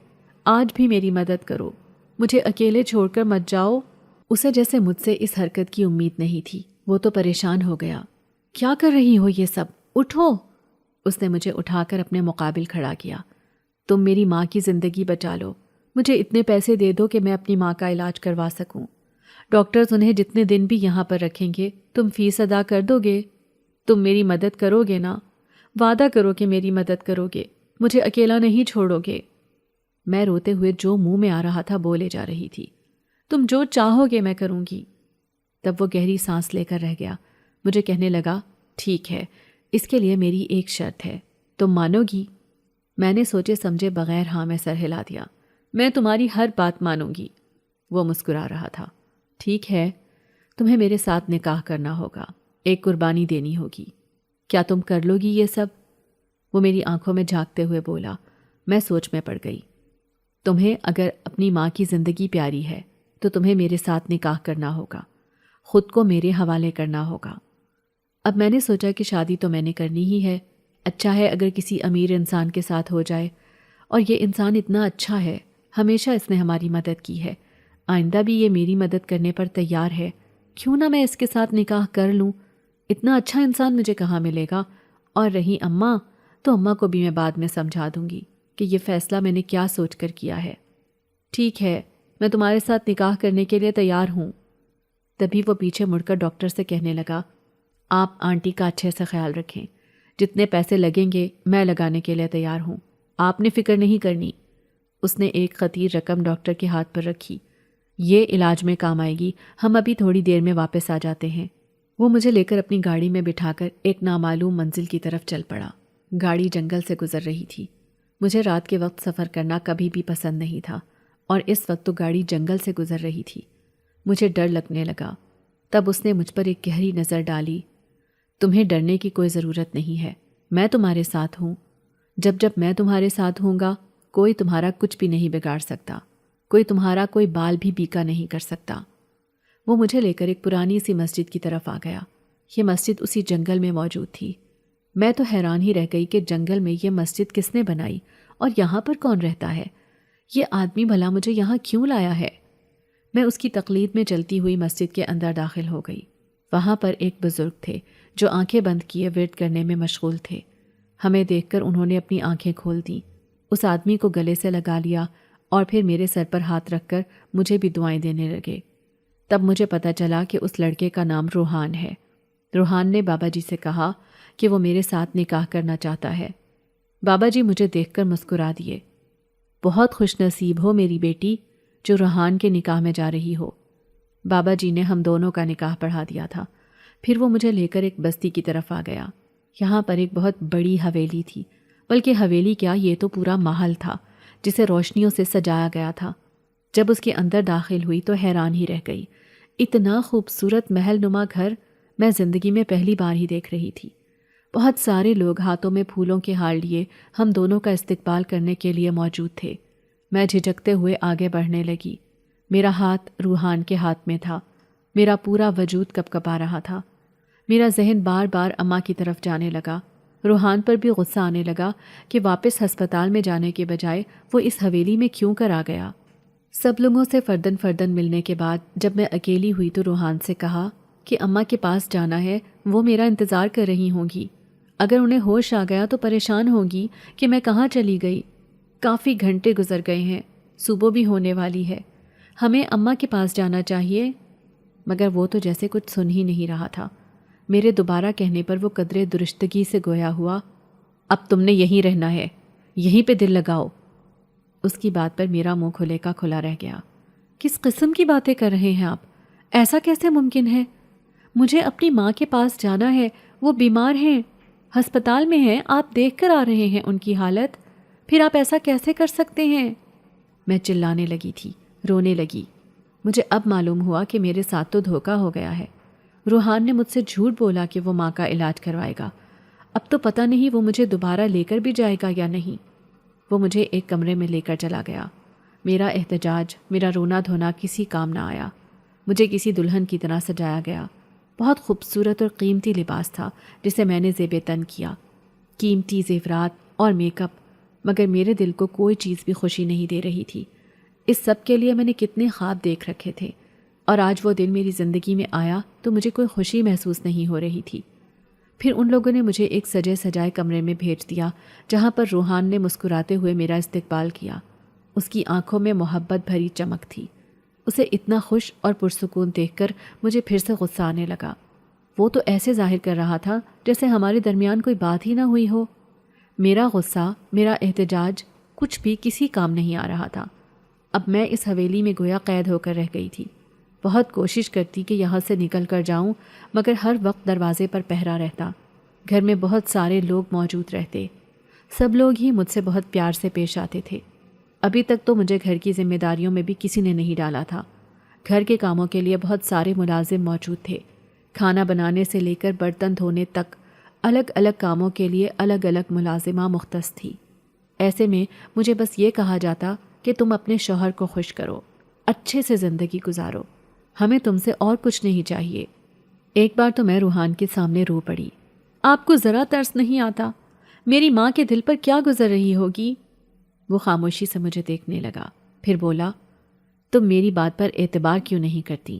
آج بھی میری مدد کرو، مجھے اکیلے چھوڑ کر مت جاؤ۔ اسے جیسے مجھ سے اس حرکت کی امید نہیں تھی، وہ تو پریشان ہو گیا۔ کیا کر رہی ہو یہ سب؟ اٹھو! اس نے مجھے اٹھا کر اپنے مقابل کھڑا کیا۔ تم میری ماں کی زندگی بچا لو، مجھے اتنے پیسے دے دو کہ میں اپنی ماں کا علاج کروا سکوں۔ ڈاکٹرز انہیں جتنے دن بھی یہاں پر رکھیں گے تم فیس ادا کر دو گے؟ تم میری مدد کرو گے نا؟ وعدہ کرو کہ میری مدد کرو گے، مجھے اکیلا نہیں چھوڑو گے۔ میں روتے ہوئے جو منہ میں آ رہا تھا بولے جا رہی تھی، تم جو چاہو گے میں کروں گی۔ تب وہ گہری سانس لے کر رہ گیا، مجھے کہنے لگا، ٹھیک ہے، اس کے لیے میری ایک شرط ہے، تم مانو گی؟ میں نے سوچے سمجھے بغیر ہاں میں سر ہلا دیا۔ میں تمہاری ہر بات مانوں گی۔ وہ مسکرا رہا تھا۔ ٹھیک ہے، تمہیں میرے ساتھ نکاح کرنا ہوگا، ایک قربانی دینی ہوگی، کیا تم کر لو گی یہ سب؟ وہ میری آنکھوں میں جھانکتے ہوئے بولا۔ میں سوچ میں پڑ گئی۔ تمہیں اگر اپنی ماں کی زندگی پیاری ہے تو تمہیں میرے ساتھ نکاح کرنا ہوگا، خود کو میرے حوالے کرنا ہوگا۔ اب میں نے سوچا کہ شادی تو میں نے کرنی ہی ہے، اچھا ہے اگر کسی امیر انسان کے ساتھ ہو جائے، اور یہ انسان اتنا اچھا ہے، ہمیشہ اس نے ہماری مدد کی ہے، آئندہ بھی یہ میری مدد کرنے پر تیار ہے، کیوں نہ میں اس کے ساتھ نکاح کر لوں؟ اتنا اچھا انسان مجھے کہاں ملے گا؟ اور رہی اماں، تو اماں کو بھی میں بعد میں سمجھا دوں گی کہ یہ فیصلہ میں نے کیا سوچ کر کیا ہے۔ ٹھیک ہے، میں تمہارے ساتھ نکاح کرنے کے لیے تیار ہوں۔ تبھی وہ پیچھے مڑ کر ڈاکٹر سے کہنے لگا، آپ آنٹی کا اچھے سے خیال رکھیں، جتنے پیسے لگیں گے میں لگانے کے لیے تیار ہوں، آپ نے فکر نہیں کرنی۔ اس نے ایک خطیر رقم ڈاکٹر کے ہاتھ پر رکھی۔ یہ علاج میں کام آئے گی، ہم ابھی تھوڑی دیر میں واپس آ جاتے ہیں۔ وہ مجھے لے کر اپنی گاڑی میں بٹھا کر ایک نامعلوم منزل کی طرف چل پڑا۔ گاڑی جنگل سے گزر رہی تھی۔ مجھے رات کے وقت سفر کرنا کبھی بھی پسند نہیں تھا، اور اس وقت تو گاڑی جنگل سے گزر رہی تھی۔ مجھے ڈر لگنے لگا۔ تب اس نے مجھ پر ایک گہری نظر ڈالی۔ تمہیں ڈرنے کی کوئی ضرورت نہیں ہے، میں تمہارے ساتھ ہوں۔ جب میں تمہارے ساتھ ہوں گا، کوئی تمہارا کچھ بھی نہیں بگاڑ سکتا، کوئی تمہارا کوئی بال بھی بیکا نہیں کر سکتا۔ وہ مجھے لے کر ایک پرانی سی مسجد کی طرف آ گیا۔ یہ مسجد اسی جنگل میں موجود تھی۔ میں تو حیران ہی رہ گئی کہ جنگل میں یہ مسجد کس نے بنائی اور یہاں پر کون رہتا ہے؟ یہ آدمی بھلا مجھے یہاں کیوں لایا ہے؟ میں اس کی تقلید میں چلتی ہوئی مسجد کے اندر داخل ہو گئی۔ وہاں پر ایک بزرگ تھے جو آنکھیں بند کیے ورد کرنے میں مشغول تھے۔ ہمیں دیکھ کر انہوں نے اپنی آنکھیں کھول دیں، اس آدمی کو گلے سے لگا لیا اور پھر میرے سر پر ہاتھ رکھ کر مجھے بھی دعائیں دینے لگے۔ تب مجھے پتہ چلا کہ اس لڑکے کا نام روحان ہے۔ روحان نے بابا جی سے کہا کہ وہ میرے ساتھ نکاح کرنا چاہتا ہے۔ بابا جی مجھے دیکھ کر مسکرا دیے۔ بہت خوش نصیب ہو میری بیٹی جو روحان کے نکاح میں جا رہی ہو۔ بابا جی نے ہم دونوں کا نکاح پڑھا دیا تھا۔ پھر وہ مجھے لے کر ایک بستی کی طرف آ گیا۔ یہاں پر ایک بہت بڑی حویلی تھی، بلکہ حویلی کیا، یہ تو پورا محل تھا جسے روشنیوں سے سجایا گیا تھا۔ جب اس کے اندر داخل ہوئی تو حیران ہی رہ گئی۔ اتنا خوبصورت محل نما گھر میں زندگی میں پہلی بار ہی دیکھ رہی تھی۔ بہت سارے لوگ ہاتھوں میں پھولوں کے ہار لیے ہم دونوں کا استقبال کرنے کے لیے موجود تھے۔ میں جھجکتے ہوئے آگے بڑھنے لگی۔ میرا ہاتھ روحان کے ہاتھ میں تھا۔ میرا پورا وجود کپکپا رہا تھا۔ میرا ذہن بار بار اماں کی طرف جانے لگا۔ روحان پر بھی غصہ آنے لگا کہ واپس ہسپتال میں جانے کے بجائے وہ اس حویلی میں کیوں کر آ گیا۔ سب لوگوں سے فردن فردن ملنے کے بعد جب میں اکیلی ہوئی تو روحان سے کہا کہ اماں کے پاس جانا ہے، وہ میرا انتظار کر رہی ہوں گی۔ اگر انہیں ہوش آ گیا تو پریشان ہوگی کہ میں کہاں چلی گئی۔ کافی گھنٹے گزر گئے ہیں، صبح بھی ہونے والی ہے، ہمیں اماں کے پاس جانا چاہیے۔ مگر وہ تو جیسے کچھ سن ہی نہیں رہا تھا۔ میرے دوبارہ کہنے پر وہ قدرے درستگی سے گویا ہوا، اب تم نے یہیں رہنا ہے، یہیں پہ دل لگاؤ۔ اس کی بات پر میرا منہ کھلے کا کھلا رہ گیا۔ کس قسم کی باتیں کر رہے ہیں آپ؟ ایسا کیسے ممکن ہے؟ مجھے اپنی ماں کے پاس جانا ہے، وہ بیمار ہیں، ہسپتال میں ہیں، آپ دیکھ کر آ رہے ہیں ان کی حالت، پھر آپ ایسا کیسے کر سکتے ہیں؟ میں چلانے لگی تھی، رونے لگی۔ مجھے اب معلوم ہوا کہ میرے ساتھ تو دھوکہ ہو گیا ہے۔ روحان نے مجھ سے جھوٹ بولا کہ وہ ماں کا علاج کروائے گا۔ اب تو پتہ نہیں وہ مجھے دوبارہ لے کر بھی جائے گا یا نہیں۔ وہ مجھے ایک کمرے میں لے کر چلا گیا۔ میرا احتجاج، میرا رونا دھونا کسی کام نہ آیا۔ مجھے کسی دلہن کی طرح سجایا گیا۔ بہت خوبصورت اور قیمتی لباس تھا جسے میں نے زیب تن کیا، قیمتی زیورات اور میک اپ، مگر میرے دل کو کوئی چیز بھی خوشی نہیں دے رہی تھی۔ اس سب کے لیے میں نے کتنے خواب دیکھ رکھے تھے، اور آج وہ دن میری زندگی میں آیا تو مجھے کوئی خوشی محسوس نہیں ہو رہی تھی۔ پھر ان لوگوں نے مجھے ایک سجے سجائے کمرے میں بھیج دیا جہاں پر روحان نے مسکراتے ہوئے میرا استقبال کیا۔ اس کی آنکھوں میں محبت بھری چمک تھی۔ اسے اتنا خوش اور پرسکون دیکھ کر مجھے پھر سے غصہ آنے لگا۔ وہ تو ایسے ظاہر کر رہا تھا جیسے ہمارے درمیان کوئی بات ہی نہ ہوئی ہو۔ میرا غصہ، میرا احتجاج کچھ بھی کسی کام نہیں آ رہا تھا۔ اب میں اس حویلی میں گویا قید ہو کر رہ گئی تھی۔ بہت کوشش کرتی کہ یہاں سے نکل کر جاؤں، مگر ہر وقت دروازے پر پہرا رہتا۔ گھر میں بہت سارے لوگ موجود رہتے، سب لوگ ہی مجھ سے بہت پیار سے پیش آتے تھے۔ ابھی تک تو مجھے گھر کی ذمہ داریوں میں بھی کسی نے نہیں ڈالا تھا۔ گھر کے کاموں کے لیے بہت سارے ملازم موجود تھے۔ کھانا بنانے سے لے کر برتن دھونے تک الگ الگ کاموں کے لیے الگ الگ ملازمہ مختص تھی۔ ایسے میں مجھے بس یہ کہا جاتا کہ تم اپنے شوہر کو خوش کرو، اچھے سے زندگی گزارو، ہمیں تم سے اور کچھ نہیں چاہیے۔ ایک بار تو میں روحان کے سامنے رو پڑی۔ آپ کو ذرا ترس نہیں آتا؟ میری ماں کے دل پر کیا گزر رہی ہوگی؟ وہ خاموشی سے مجھے دیکھنے لگا، پھر بولا، تم میری بات پر اعتبار کیوں نہیں کرتی؟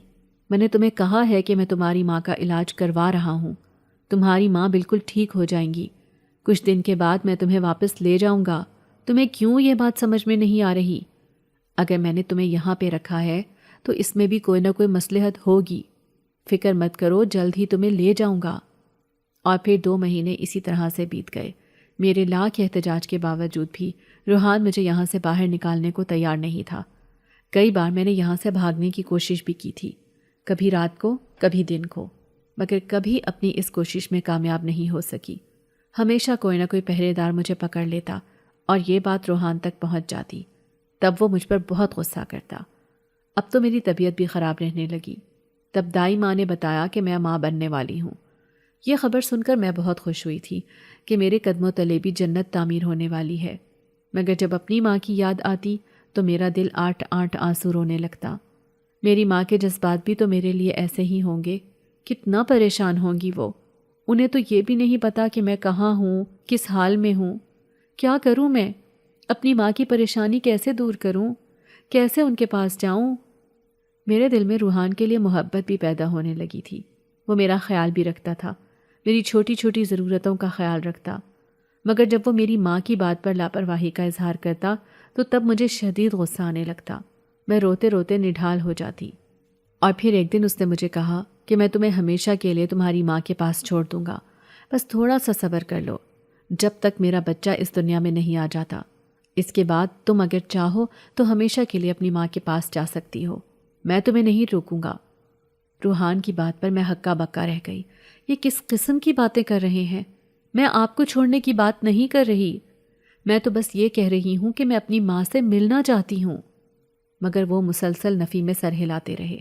میں نے تمہیں کہا ہے کہ میں تمہاری ماں کا علاج کروا رہا ہوں۔ تمہاری ماں بالکل ٹھیک ہو جائیں گی۔ کچھ دن کے بعد میں تمہیں واپس لے جاؤں گا۔ تمہیں کیوں یہ بات سمجھ میں نہیں آ رہی؟ اگر میں نے تمہیں یہاں پہ رکھا ہے تو اس میں بھی کوئی نہ کوئی مصلحت ہوگی۔ فکر مت کرو، جلد ہی تمہیں لے جاؤں گا۔ اور پھر 2 مہینے اسی طرح سے بیت گئے۔ میرے لاکھ احتجاج کے باوجود بھی روحان مجھے یہاں سے باہر نکالنے کو تیار نہیں تھا۔ کئی بار میں نے یہاں سے بھاگنے کی کوشش بھی کی تھی، کبھی رات کو، کبھی دن کو، مگر کبھی اپنی اس کوشش میں کامیاب نہیں ہو سکی۔ ہمیشہ کوئی نہ کوئی پہرے دار مجھے پکڑ لیتا اور یہ بات روحان تک پہنچ جاتی۔ تب وہ مجھ پر بہت غصہ کرتا۔ اب تو میری طبیعت بھی خراب رہنے لگی۔ تب دائی ماں نے بتایا کہ میں ماں بننے والی ہوں۔ یہ خبر سن کر میں بہت خوش ہوئی تھی کہ میرے قدموں تلے بھی جنت تعمیر ہونے والی ہے، مگر جب اپنی ماں کی یاد آتی تو میرا دل آٹ آٹ آنسو رونے لگتا۔ میری ماں کے جذبات بھی تو میرے لیے ایسے ہی ہوں گے۔ کتنا پریشان ہوں گی وہ۔ انہیں تو یہ بھی نہیں پتا کہ میں کہاں ہوں، کس حال میں ہوں۔ کیا کروں میں؟ اپنی ماں کی پریشانی کیسے دور کروں؟ کیسے ان کے پاس جاؤں؟ میرے دل میں روحان کے لیے محبت بھی پیدا ہونے لگی تھی۔ وہ میرا خیال بھی رکھتا تھا، میری چھوٹی چھوٹی ضرورتوں کا خیال رکھتا، مگر جب وہ میری ماں کی بات پر لاپرواہی کا اظہار کرتا تو تب مجھے شدید غصہ آنے لگتا۔ میں روتے روتے نڈھال ہو جاتی۔ اور پھر ایک دن اس نے مجھے کہا کہ میں تمہیں ہمیشہ کے لیے تمہاری ماں کے پاس چھوڑ دوں گا، بس تھوڑا سا صبر کر لو، جب تک میرا بچہ اس دنیا میں نہیں آ جاتا۔ اس کے بعد تم اگر چاہو تو ہمیشہ کے لیے اپنی ماں کے پاس جا سکتی ہو، میں تمہیں نہیں روکوں گا۔ روحان کی بات پر میں ہکا بکا رہ گئی۔ یہ کس قسم کی باتیں کر رہے ہیں؟ میں آپ کو چھوڑنے کی بات نہیں کر رہی، میں تو بس یہ کہہ رہی ہوں کہ میں اپنی ماں سے ملنا چاہتی ہوں۔ مگر وہ مسلسل نفی میں سر ہلاتے رہے۔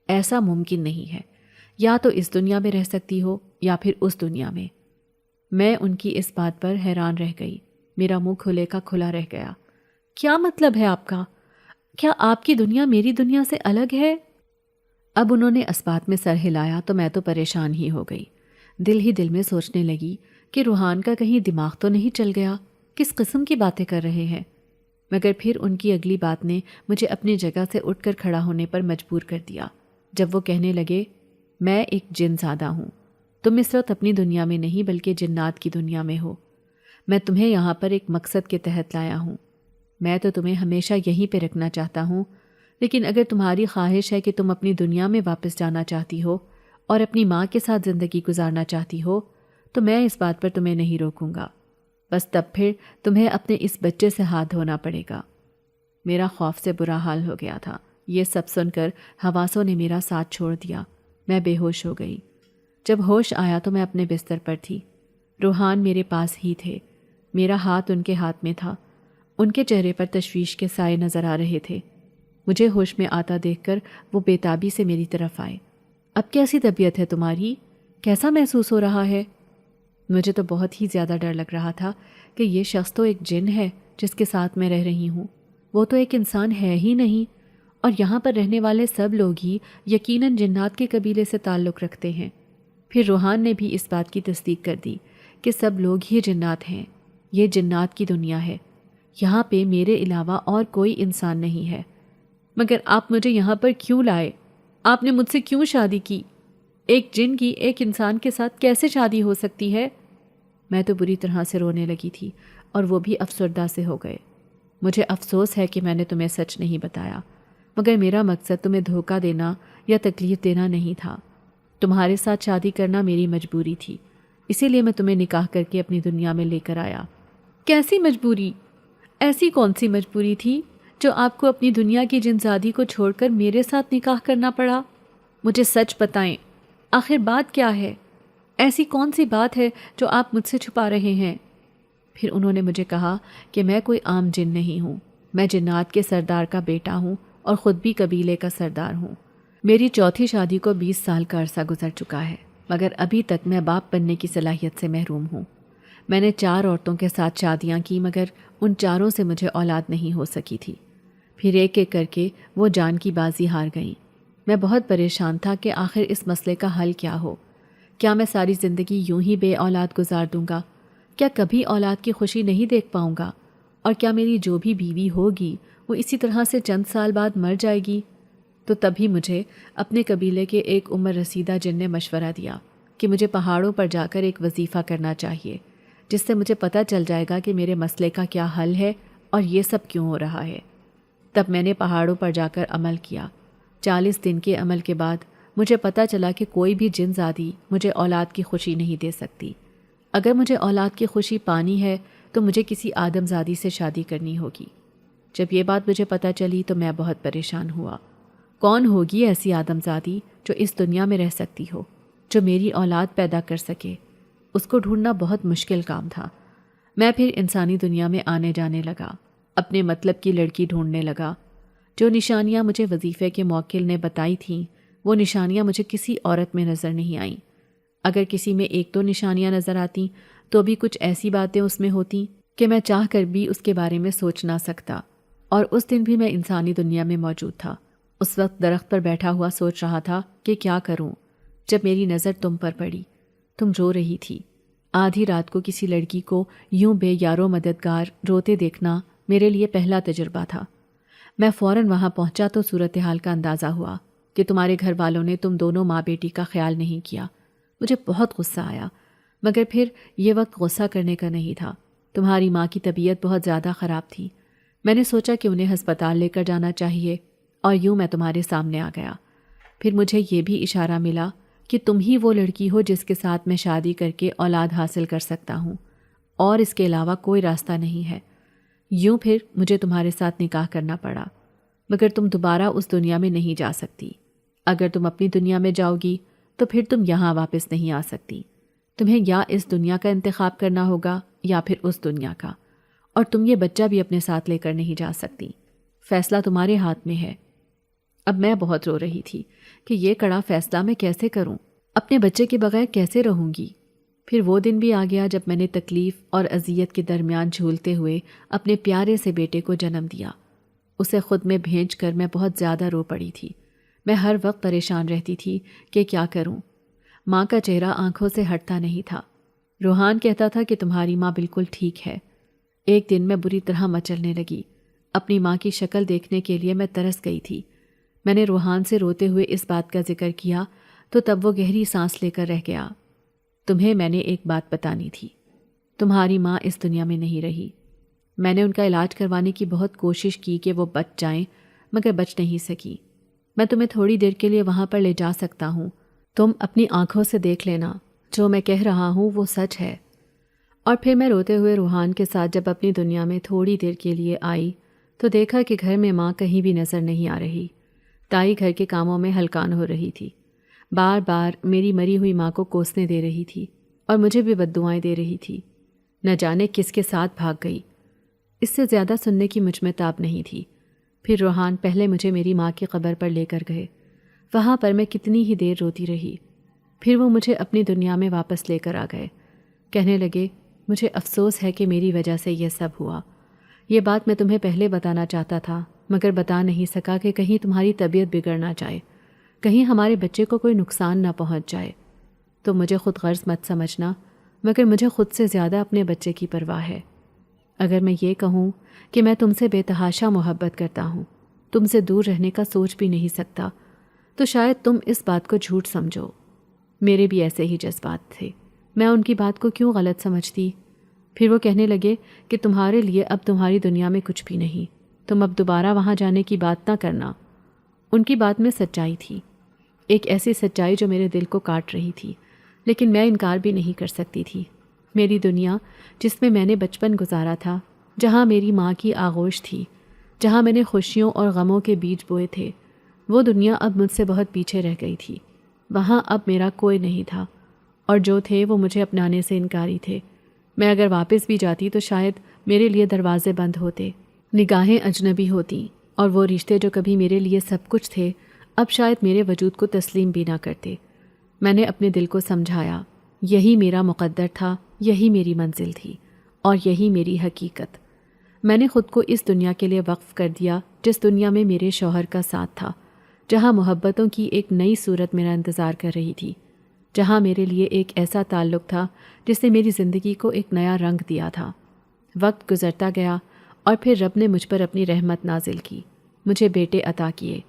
ایسا ممکن نہیں ہے، یا تو اس دنیا میں رہ سکتی ہو یا پھر اس دنیا میں۔ میں ان کی اس بات پر حیران رہ گئی۔ میرا منہ کھلے کا کھلا رہ گیا۔ کیا مطلب ہے آپ کا؟ کیا آپ کی دنیا میری دنیا سے الگ ہے؟ اب انہوں نے اس بات میں سر ہلایا تو میں تو پریشان ہی ہو گئی۔ دل ہی دل میں سوچنے لگی کہ روحان کا کہیں دماغ تو نہیں چل گیا، کس قسم کی باتیں کر رہے ہیں۔ مگر پھر ان کی اگلی بات نے مجھے اپنی جگہ سے اٹھ کر کھڑا ہونے پر مجبور کر دیا، جب وہ کہنے لگے، میں ایک جن زادہ ہوں، تم اس وقت اپنی دنیا میں نہیں بلکہ جنات کی دنیا میں ہو۔ میں تمہیں یہاں پر ایک مقصد کے تحت لایا ہوں۔ میں تو تمہیں ہمیشہ یہیں پہ رکھنا چاہتا ہوں، لیکن اگر تمہاری خواہش ہے کہ تم اپنی دنیا میں واپس جانا چاہتی ہو اور اپنی ماں کے ساتھ زندگی گزارنا چاہتی ہو تو میں اس بات پر تمہیں نہیں روکوں گا، بس تب پھر تمہیں اپنے اس بچے سے ہاتھ دھونا پڑے گا۔ میرا خوف سے برا حال ہو گیا تھا۔ یہ سب سن کر حواسوں نے میرا ساتھ چھوڑ دیا۔ میں بے ہوش ہو گئی۔ جب ہوش آیا تو میں اپنے بستر پر تھی۔ روحان میرے پاس ہی تھے، میرا ہاتھ ان کے ہاتھ میں تھا۔ ان کے چہرے پر تشویش کے سائے نظر آ رہے تھے۔ مجھے ہوش میں آتا دیکھ کر وہ بے تابی سے میری طرف آئے۔ اب کیسی طبیعت ہے تمہاری؟ کیسا محسوس ہو رہا ہے؟ مجھے تو بہت ہی زیادہ ڈر لگ رہا تھا کہ یہ شخص تو ایک جن ہے جس کے ساتھ میں رہ رہی ہوں، وہ تو ایک انسان ہے ہی نہیں، اور یہاں پر رہنے والے سب لوگ ہی یقیناً جنات کے قبیلے سے تعلق رکھتے ہیں۔ پھر روحان نے بھی اس بات کی تصدیق کر دی کہ سب لوگ ہی جنات ہیں، یہ جنات کی دنیا ہے، یہاں پہ میرے علاوہ اور کوئی انسان نہیں ہے۔ مگر آپ مجھے یہاں پر کیوں لائے؟ آپ نے مجھ سے کیوں شادی کی؟ ایک جن کی ایک انسان کے ساتھ کیسے شادی ہو سکتی ہے؟ میں تو بری طرح سے رونے لگی تھی اور وہ بھی افسردہ سے ہو گئے۔ مجھے افسوس ہے کہ میں نے تمہیں سچ نہیں بتایا، مگر میرا مقصد تمہیں دھوکہ دینا یا تکلیف دینا نہیں تھا۔ تمہارے ساتھ شادی کرنا میری مجبوری تھی، اسی لیے میں تمہیں نکاح کر کے اپنی دنیا میں لے کر آیا۔ کیسی مجبوری؟ ایسی کون سی مجبوری تھی جو آپ کو اپنی دنیا کی جنزادی کو چھوڑ کر میرے ساتھ نکاح کرنا پڑا؟ مجھے سچ بتائیں، آخر بات کیا ہے؟ ایسی کون سی بات ہے جو آپ مجھ سے چھپا رہے ہیں؟ پھر انہوں نے مجھے کہا کہ میں کوئی عام جن نہیں ہوں، میں جنات کے سردار کا بیٹا ہوں اور خود بھی قبیلے کا سردار ہوں۔ میری چوتھی شادی کو 20 سال کا عرصہ گزر چکا ہے، مگر ابھی تک میں باپ بننے کی صلاحیت سے محروم ہوں۔ میں نے 4 عورتوں کے ساتھ شادیاں کی، مگر ان چاروں سے مجھے اولاد نہیں ہو سکی تھی۔ پھر ایک ایک کر کے وہ جان کی بازی ہار گئیں۔ میں بہت پریشان تھا کہ آخر اس مسئلے کا حل کیا ہو۔ کیا میں ساری زندگی یوں ہی بے اولاد گزار دوں گا؟ کیا کبھی اولاد کی خوشی نہیں دیکھ پاؤں گا؟ اور کیا میری جو بھی بیوی ہوگی وہ اسی طرح سے چند سال بعد مر جائے گی؟ تو تبھی مجھے اپنے قبیلے کے ایک عمر رسیدہ جن نے مشورہ دیا کہ مجھے پہاڑوں پر جا کر ایک وظیفہ کرنا چاہیے، جس سے مجھے پتہ چل جائے گا کہ میرے مسئلے کا کیا حل ہے اور یہ سب کیوں ہو رہا ہے۔ تب میں نے پہاڑوں پر جا کر عمل کیا۔ 40 دن کے عمل کے بعد مجھے پتہ چلا کہ کوئی بھی جن زادی مجھے اولاد کی خوشی نہیں دے سکتی۔ اگر مجھے اولاد کی خوشی پانی ہے تو مجھے کسی آدم زادی سے شادی کرنی ہوگی۔ جب یہ بات مجھے پتہ چلی تو میں بہت پریشان ہوا۔ کون ہوگی ایسی آدم زادی جو اس دنیا میں رہ سکتی ہو، جو میری اولاد پیدا کر سکے؟ اس کو ڈھونڈنا بہت مشکل کام تھا۔ میں پھر انسانی دنیا میں آنے جانے لگا، اپنے مطلب کی لڑکی ڈھونڈنے لگا۔ جو نشانیاں مجھے وظیفے کے موکل نے بتائی تھیں وہ نشانیاں مجھے کسی عورت میں نظر نہیں آئیں۔ اگر کسی میں 1-2 نشانیاں نظر آتیں تو بھی کچھ ایسی باتیں اس میں ہوتیں کہ میں چاہ کر بھی اس کے بارے میں سوچ نہ سکتا۔ اور اس دن بھی میں انسانی دنیا میں موجود تھا۔ اس وقت درخت پر بیٹھا ہوا سوچ رہا تھا کہ کیا کروں، جب میری نظر تم پر پڑی۔ تم رو رہی تھی۔ آدھی رات کو کسی لڑکی کو یوں بے یارو مددگار روتے دیکھنا میرے لیے پہلا تجربہ تھا۔ میں فوراً وہاں پہنچا تو صورتحال کا اندازہ ہوا کہ تمہارے گھر والوں نے تم دونوں ماں بیٹی کا خیال نہیں کیا۔ مجھے بہت غصہ آیا، مگر پھر یہ وقت غصہ کرنے کا نہیں تھا۔ تمہاری ماں کی طبیعت بہت زیادہ خراب تھی۔ میں نے سوچا کہ انہیں ہسپتال لے کر جانا چاہیے، اور یوں میں تمہارے سامنے آ گیا۔ پھر مجھے یہ بھی اشارہ ملا کہ تم ہی وہ لڑکی ہو جس کے ساتھ میں شادی کر کے اولاد حاصل کر سکتا ہوں، اور اس کے علاوہ کوئی راستہ نہیں ہے۔ یوں پھر مجھے تمہارے ساتھ نکاح کرنا پڑا، مگر تم دوبارہ اس دنیا میں نہیں جا سکتی۔ اگر تم اپنی دنیا میں جاؤ گی تو پھر تم یہاں واپس نہیں آ سکتی۔ تمہیں یا اس دنیا کا انتخاب کرنا ہوگا یا پھر اس دنیا کا، اور تم یہ بچہ بھی اپنے ساتھ لے کر نہیں جا سکتی۔ فیصلہ تمہارے ہاتھ میں ہے۔ اب میں بہت رو رہی تھی کہ یہ کڑا فیصلہ میں کیسے کروں، اپنے بچے کے بغیر کیسے رہوں گی۔ پھر وہ دن بھی آ گیا جب میں نے تکلیف اور اذیت کے درمیان جھولتے ہوئے اپنے پیارے سے بیٹے کو جنم دیا۔ اسے خود میں بھیج کر میں بہت زیادہ رو پڑی تھی۔ میں ہر وقت پریشان رہتی تھی کہ کیا کروں۔ ماں کا چہرہ آنکھوں سے ہٹتا نہیں تھا۔ روحان کہتا تھا کہ تمہاری ماں بالکل ٹھیک ہے۔ ایک دن میں بری طرح مچلنے لگی۔ اپنی ماں کی شکل دیکھنے کے لیے میں ترس گئی تھی۔ میں نے روحان سے روتے ہوئے اس بات کا ذکر کیا تو تب وہ گہری سانس لے کر رہ گیا۔ تمہیں میں نے ایک بات بتانی تھی۔ تمہاری ماں اس دنیا میں نہیں رہی۔ میں نے ان کا علاج کروانے کی بہت کوشش کی کہ وہ بچ جائیں، مگر بچ نہیں سکی۔ میں تمہیں تھوڑی دیر کے لیے وہاں پر لے جا سکتا ہوں، تم اپنی آنکھوں سے دیکھ لینا، جو میں کہہ رہا ہوں وہ سچ ہے۔ اور پھر میں روتے ہوئے روحان کے ساتھ جب اپنی دنیا میں تھوڑی دیر کے لیے آئی تو دیکھا کہ گھر میں ماں کہیں بھی نظر نہیں آ رہی۔ تائی گھر کے کاموں میں ہلکان ہو رہی تھی، بار بار میری مری ہوئی ماں کو کوسنے دے رہی تھی اور مجھے بھی بددعائیں دے رہی تھی۔ نہ جانے کس کے ساتھ بھاگ گئی۔ اس سے زیادہ سننے کی مجھ میں تاب نہیں تھی۔ پھر روحان پہلے مجھے میری ماں کی قبر پر لے کر گئے۔ وہاں پر میں کتنی ہی دیر روتی رہی۔ پھر وہ مجھے اپنی دنیا میں واپس لے کر آ گئے۔ کہنے لگے، مجھے افسوس ہے کہ میری وجہ سے یہ سب ہوا۔ یہ بات میں تمہیں پہلے بتانا چاہتا تھا مگر بتا نہیں سکا کہ کہیں تمہاری طبیعت بگڑ نہ جائے، کہیں ہمارے بچے کو کوئی نقصان نہ پہنچ جائے۔ تو مجھے خود غرض مت سمجھنا، مگر مجھے خود سے زیادہ اپنے بچے کی پرواہ ہے۔ اگر میں یہ کہوں کہ میں تم سے بے تحاشا محبت کرتا ہوں، تم سے دور رہنے کا سوچ بھی نہیں سکتا، تو شاید تم اس بات کو جھوٹ سمجھو۔ میرے بھی ایسے ہی جذبات تھے، میں ان کی بات کو کیوں غلط سمجھتی؟ پھر وہ کہنے لگے کہ تمہارے لیے اب تمہاری دنیا میں کچھ بھی نہیں، تم اب دوبارہ وہاں جانے کی بات نہ کرنا۔ ان کی بات میں سچائی تھی، ایک ایسی سچائی جو میرے دل کو کاٹ رہی تھی، لیکن میں انکار بھی نہیں کر سکتی تھی۔ میری دنیا جس میں میں نے بچپن گزارا تھا، جہاں میری ماں کی آغوش تھی، جہاں میں نے خوشیوں اور غموں کے بیج بوئے تھے، وہ دنیا اب مجھ سے بہت پیچھے رہ گئی تھی۔ وہاں اب میرا کوئی نہیں تھا، اور جو تھے وہ مجھے اپنانے سے انکاری تھے۔ میں اگر واپس بھی جاتی تو شاید میرے لیے دروازے بند ہوتے، نگاہیں اجنبی ہوتیں، اور وہ رشتے جو کبھی میرے لیے سب کچھ تھے اب شاید میرے وجود کو تسلیم بھی نہ کرتے۔ میں نے اپنے دل کو سمجھایا، یہی میرا مقدر تھا، یہی میری منزل تھی، اور یہی میری حقیقت۔ میں نے خود کو اس دنیا کے لیے وقف کر دیا جس دنیا میں میرے شوہر کا ساتھ تھا، جہاں محبتوں کی ایک نئی صورت میرا انتظار کر رہی تھی، جہاں میرے لیے ایک ایسا تعلق تھا جس نے میری زندگی کو ایک نیا رنگ دیا تھا۔ وقت گزرتا گیا اور پھر رب نے مجھ پر اپنی رحمت نازل کی، مجھے بیٹے عطا کیے۔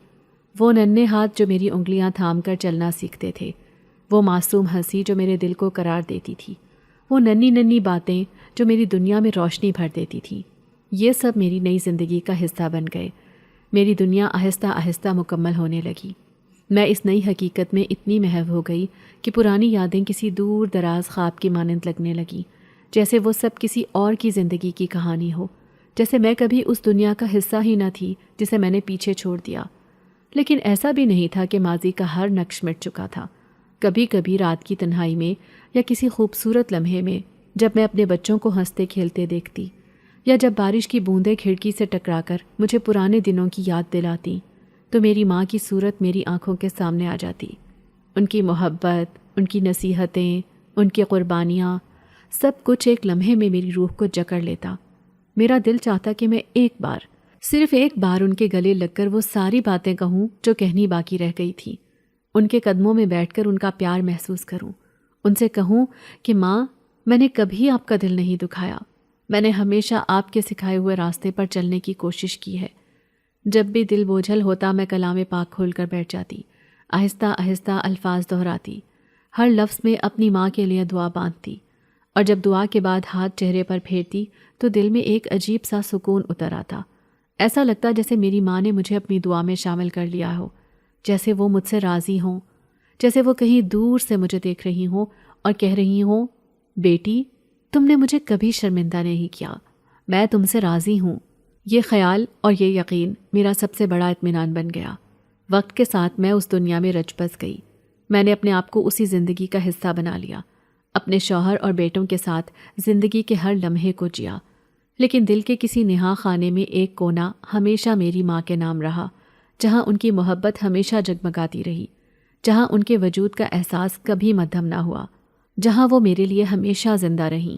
وہ ننھے ہاتھ جو میری انگلیاں تھام کر چلنا سیکھتے تھے، وہ معصوم ہنسی جو میرے دل کو قرار دیتی تھی، وہ ننھی ننھی باتیں جو میری دنیا میں روشنی بھر دیتی تھی، یہ سب میری نئی زندگی کا حصہ بن گئے۔ میری دنیا آہستہ آہستہ مکمل ہونے لگی۔ میں اس نئی حقیقت میں اتنی محو ہو گئی کہ پرانی یادیں کسی دور دراز خواب کی مانند لگنے لگیں، جیسے وہ سب کسی اور کی زندگی کی کہانی ہو، جیسے میں کبھی اس دنیا کا حصہ ہی نہ تھی جسے میں نے پیچھے چھوڑ دیا۔ لیکن ایسا بھی نہیں تھا کہ ماضی کا ہر نقش مٹ چکا تھا۔ کبھی کبھی رات کی تنہائی میں یا کسی خوبصورت لمحے میں جب میں اپنے بچوں کو ہنستے کھیلتے دیکھتی، یا جب بارش کی بوندیں کھڑکی سے ٹکرا کر مجھے پرانے دنوں کی یاد دلاتی، تو میری ماں کی صورت میری آنکھوں کے سامنے آ جاتی۔ ان کی محبت، ان کی نصیحتیں، ان کی قربانیاں، سب کچھ ایک لمحے میں میری روح کو جکڑ لیتا۔ میرا دل چاہتا کہ میں ایک بار، صرف ایک بار ان کے گلے لگ کر وہ ساری باتیں کہوں جو کہنی باقی رہ گئی تھی، ان کے قدموں میں بیٹھ کر ان کا پیار محسوس کروں، ان سے کہوں کہ ماں، میں نے کبھی آپ کا دل نہیں دکھایا، میں نے ہمیشہ آپ کے سکھائے ہوئے راستے پر چلنے کی کوشش کی ہے۔ جب بھی دل بوجھل ہوتا میں کلام پاک کھول کر بیٹھ جاتی، آہستہ آہستہ الفاظ دہراتی، ہر لفظ میں اپنی ماں کے لیے دعا باندھتی، اور جب دعا کے بعد ہاتھ چہرے پر پھیرتی تو دل میں ایک عجیب سا سکون اتر آتا۔ ایسا لگتا جیسے میری ماں نے مجھے اپنی دعا میں شامل کر لیا ہو، جیسے وہ مجھ سے راضی ہوں، جیسے وہ کہیں دور سے مجھے دیکھ رہی ہوں اور کہہ رہی ہوں، بیٹی، تم نے مجھے کبھی شرمندہ نہیں کیا، میں تم سے راضی ہوں۔ یہ خیال اور یہ یقین میرا سب سے بڑا اطمینان بن گیا۔ وقت کے ساتھ میں اس دنیا میں رچ بس گئی، میں نے اپنے آپ کو اسی زندگی کا حصہ بنا لیا، اپنے شوہر اور بیٹوں کے ساتھ زندگی کے ہر لمحے کو جیا، لیکن دل کے کسی نہا خانے میں ایک کونا ہمیشہ میری ماں کے نام رہا، جہاں ان کی محبت ہمیشہ جگمگاتی رہی، جہاں ان کے وجود کا احساس کبھی مدھم نہ ہوا، جہاں وہ میرے لیے ہمیشہ زندہ رہیں۔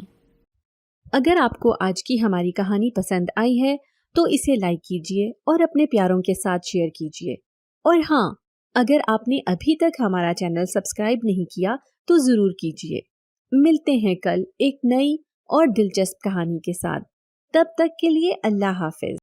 اگر آپ کو آج کی ہماری کہانی پسند آئی ہے تو اسے لائک کیجیے اور اپنے پیاروں کے ساتھ شیئر کیجیے، اور ہاں، اگر آپ نے ابھی تک ہمارا چینل سبسکرائب نہیں کیا تو ضرور کیجیے۔ ملتے ہیں کل ایک نئی اور دلچسپ کہانی کے ساتھ، تب تک کے لیے اللہ حافظ۔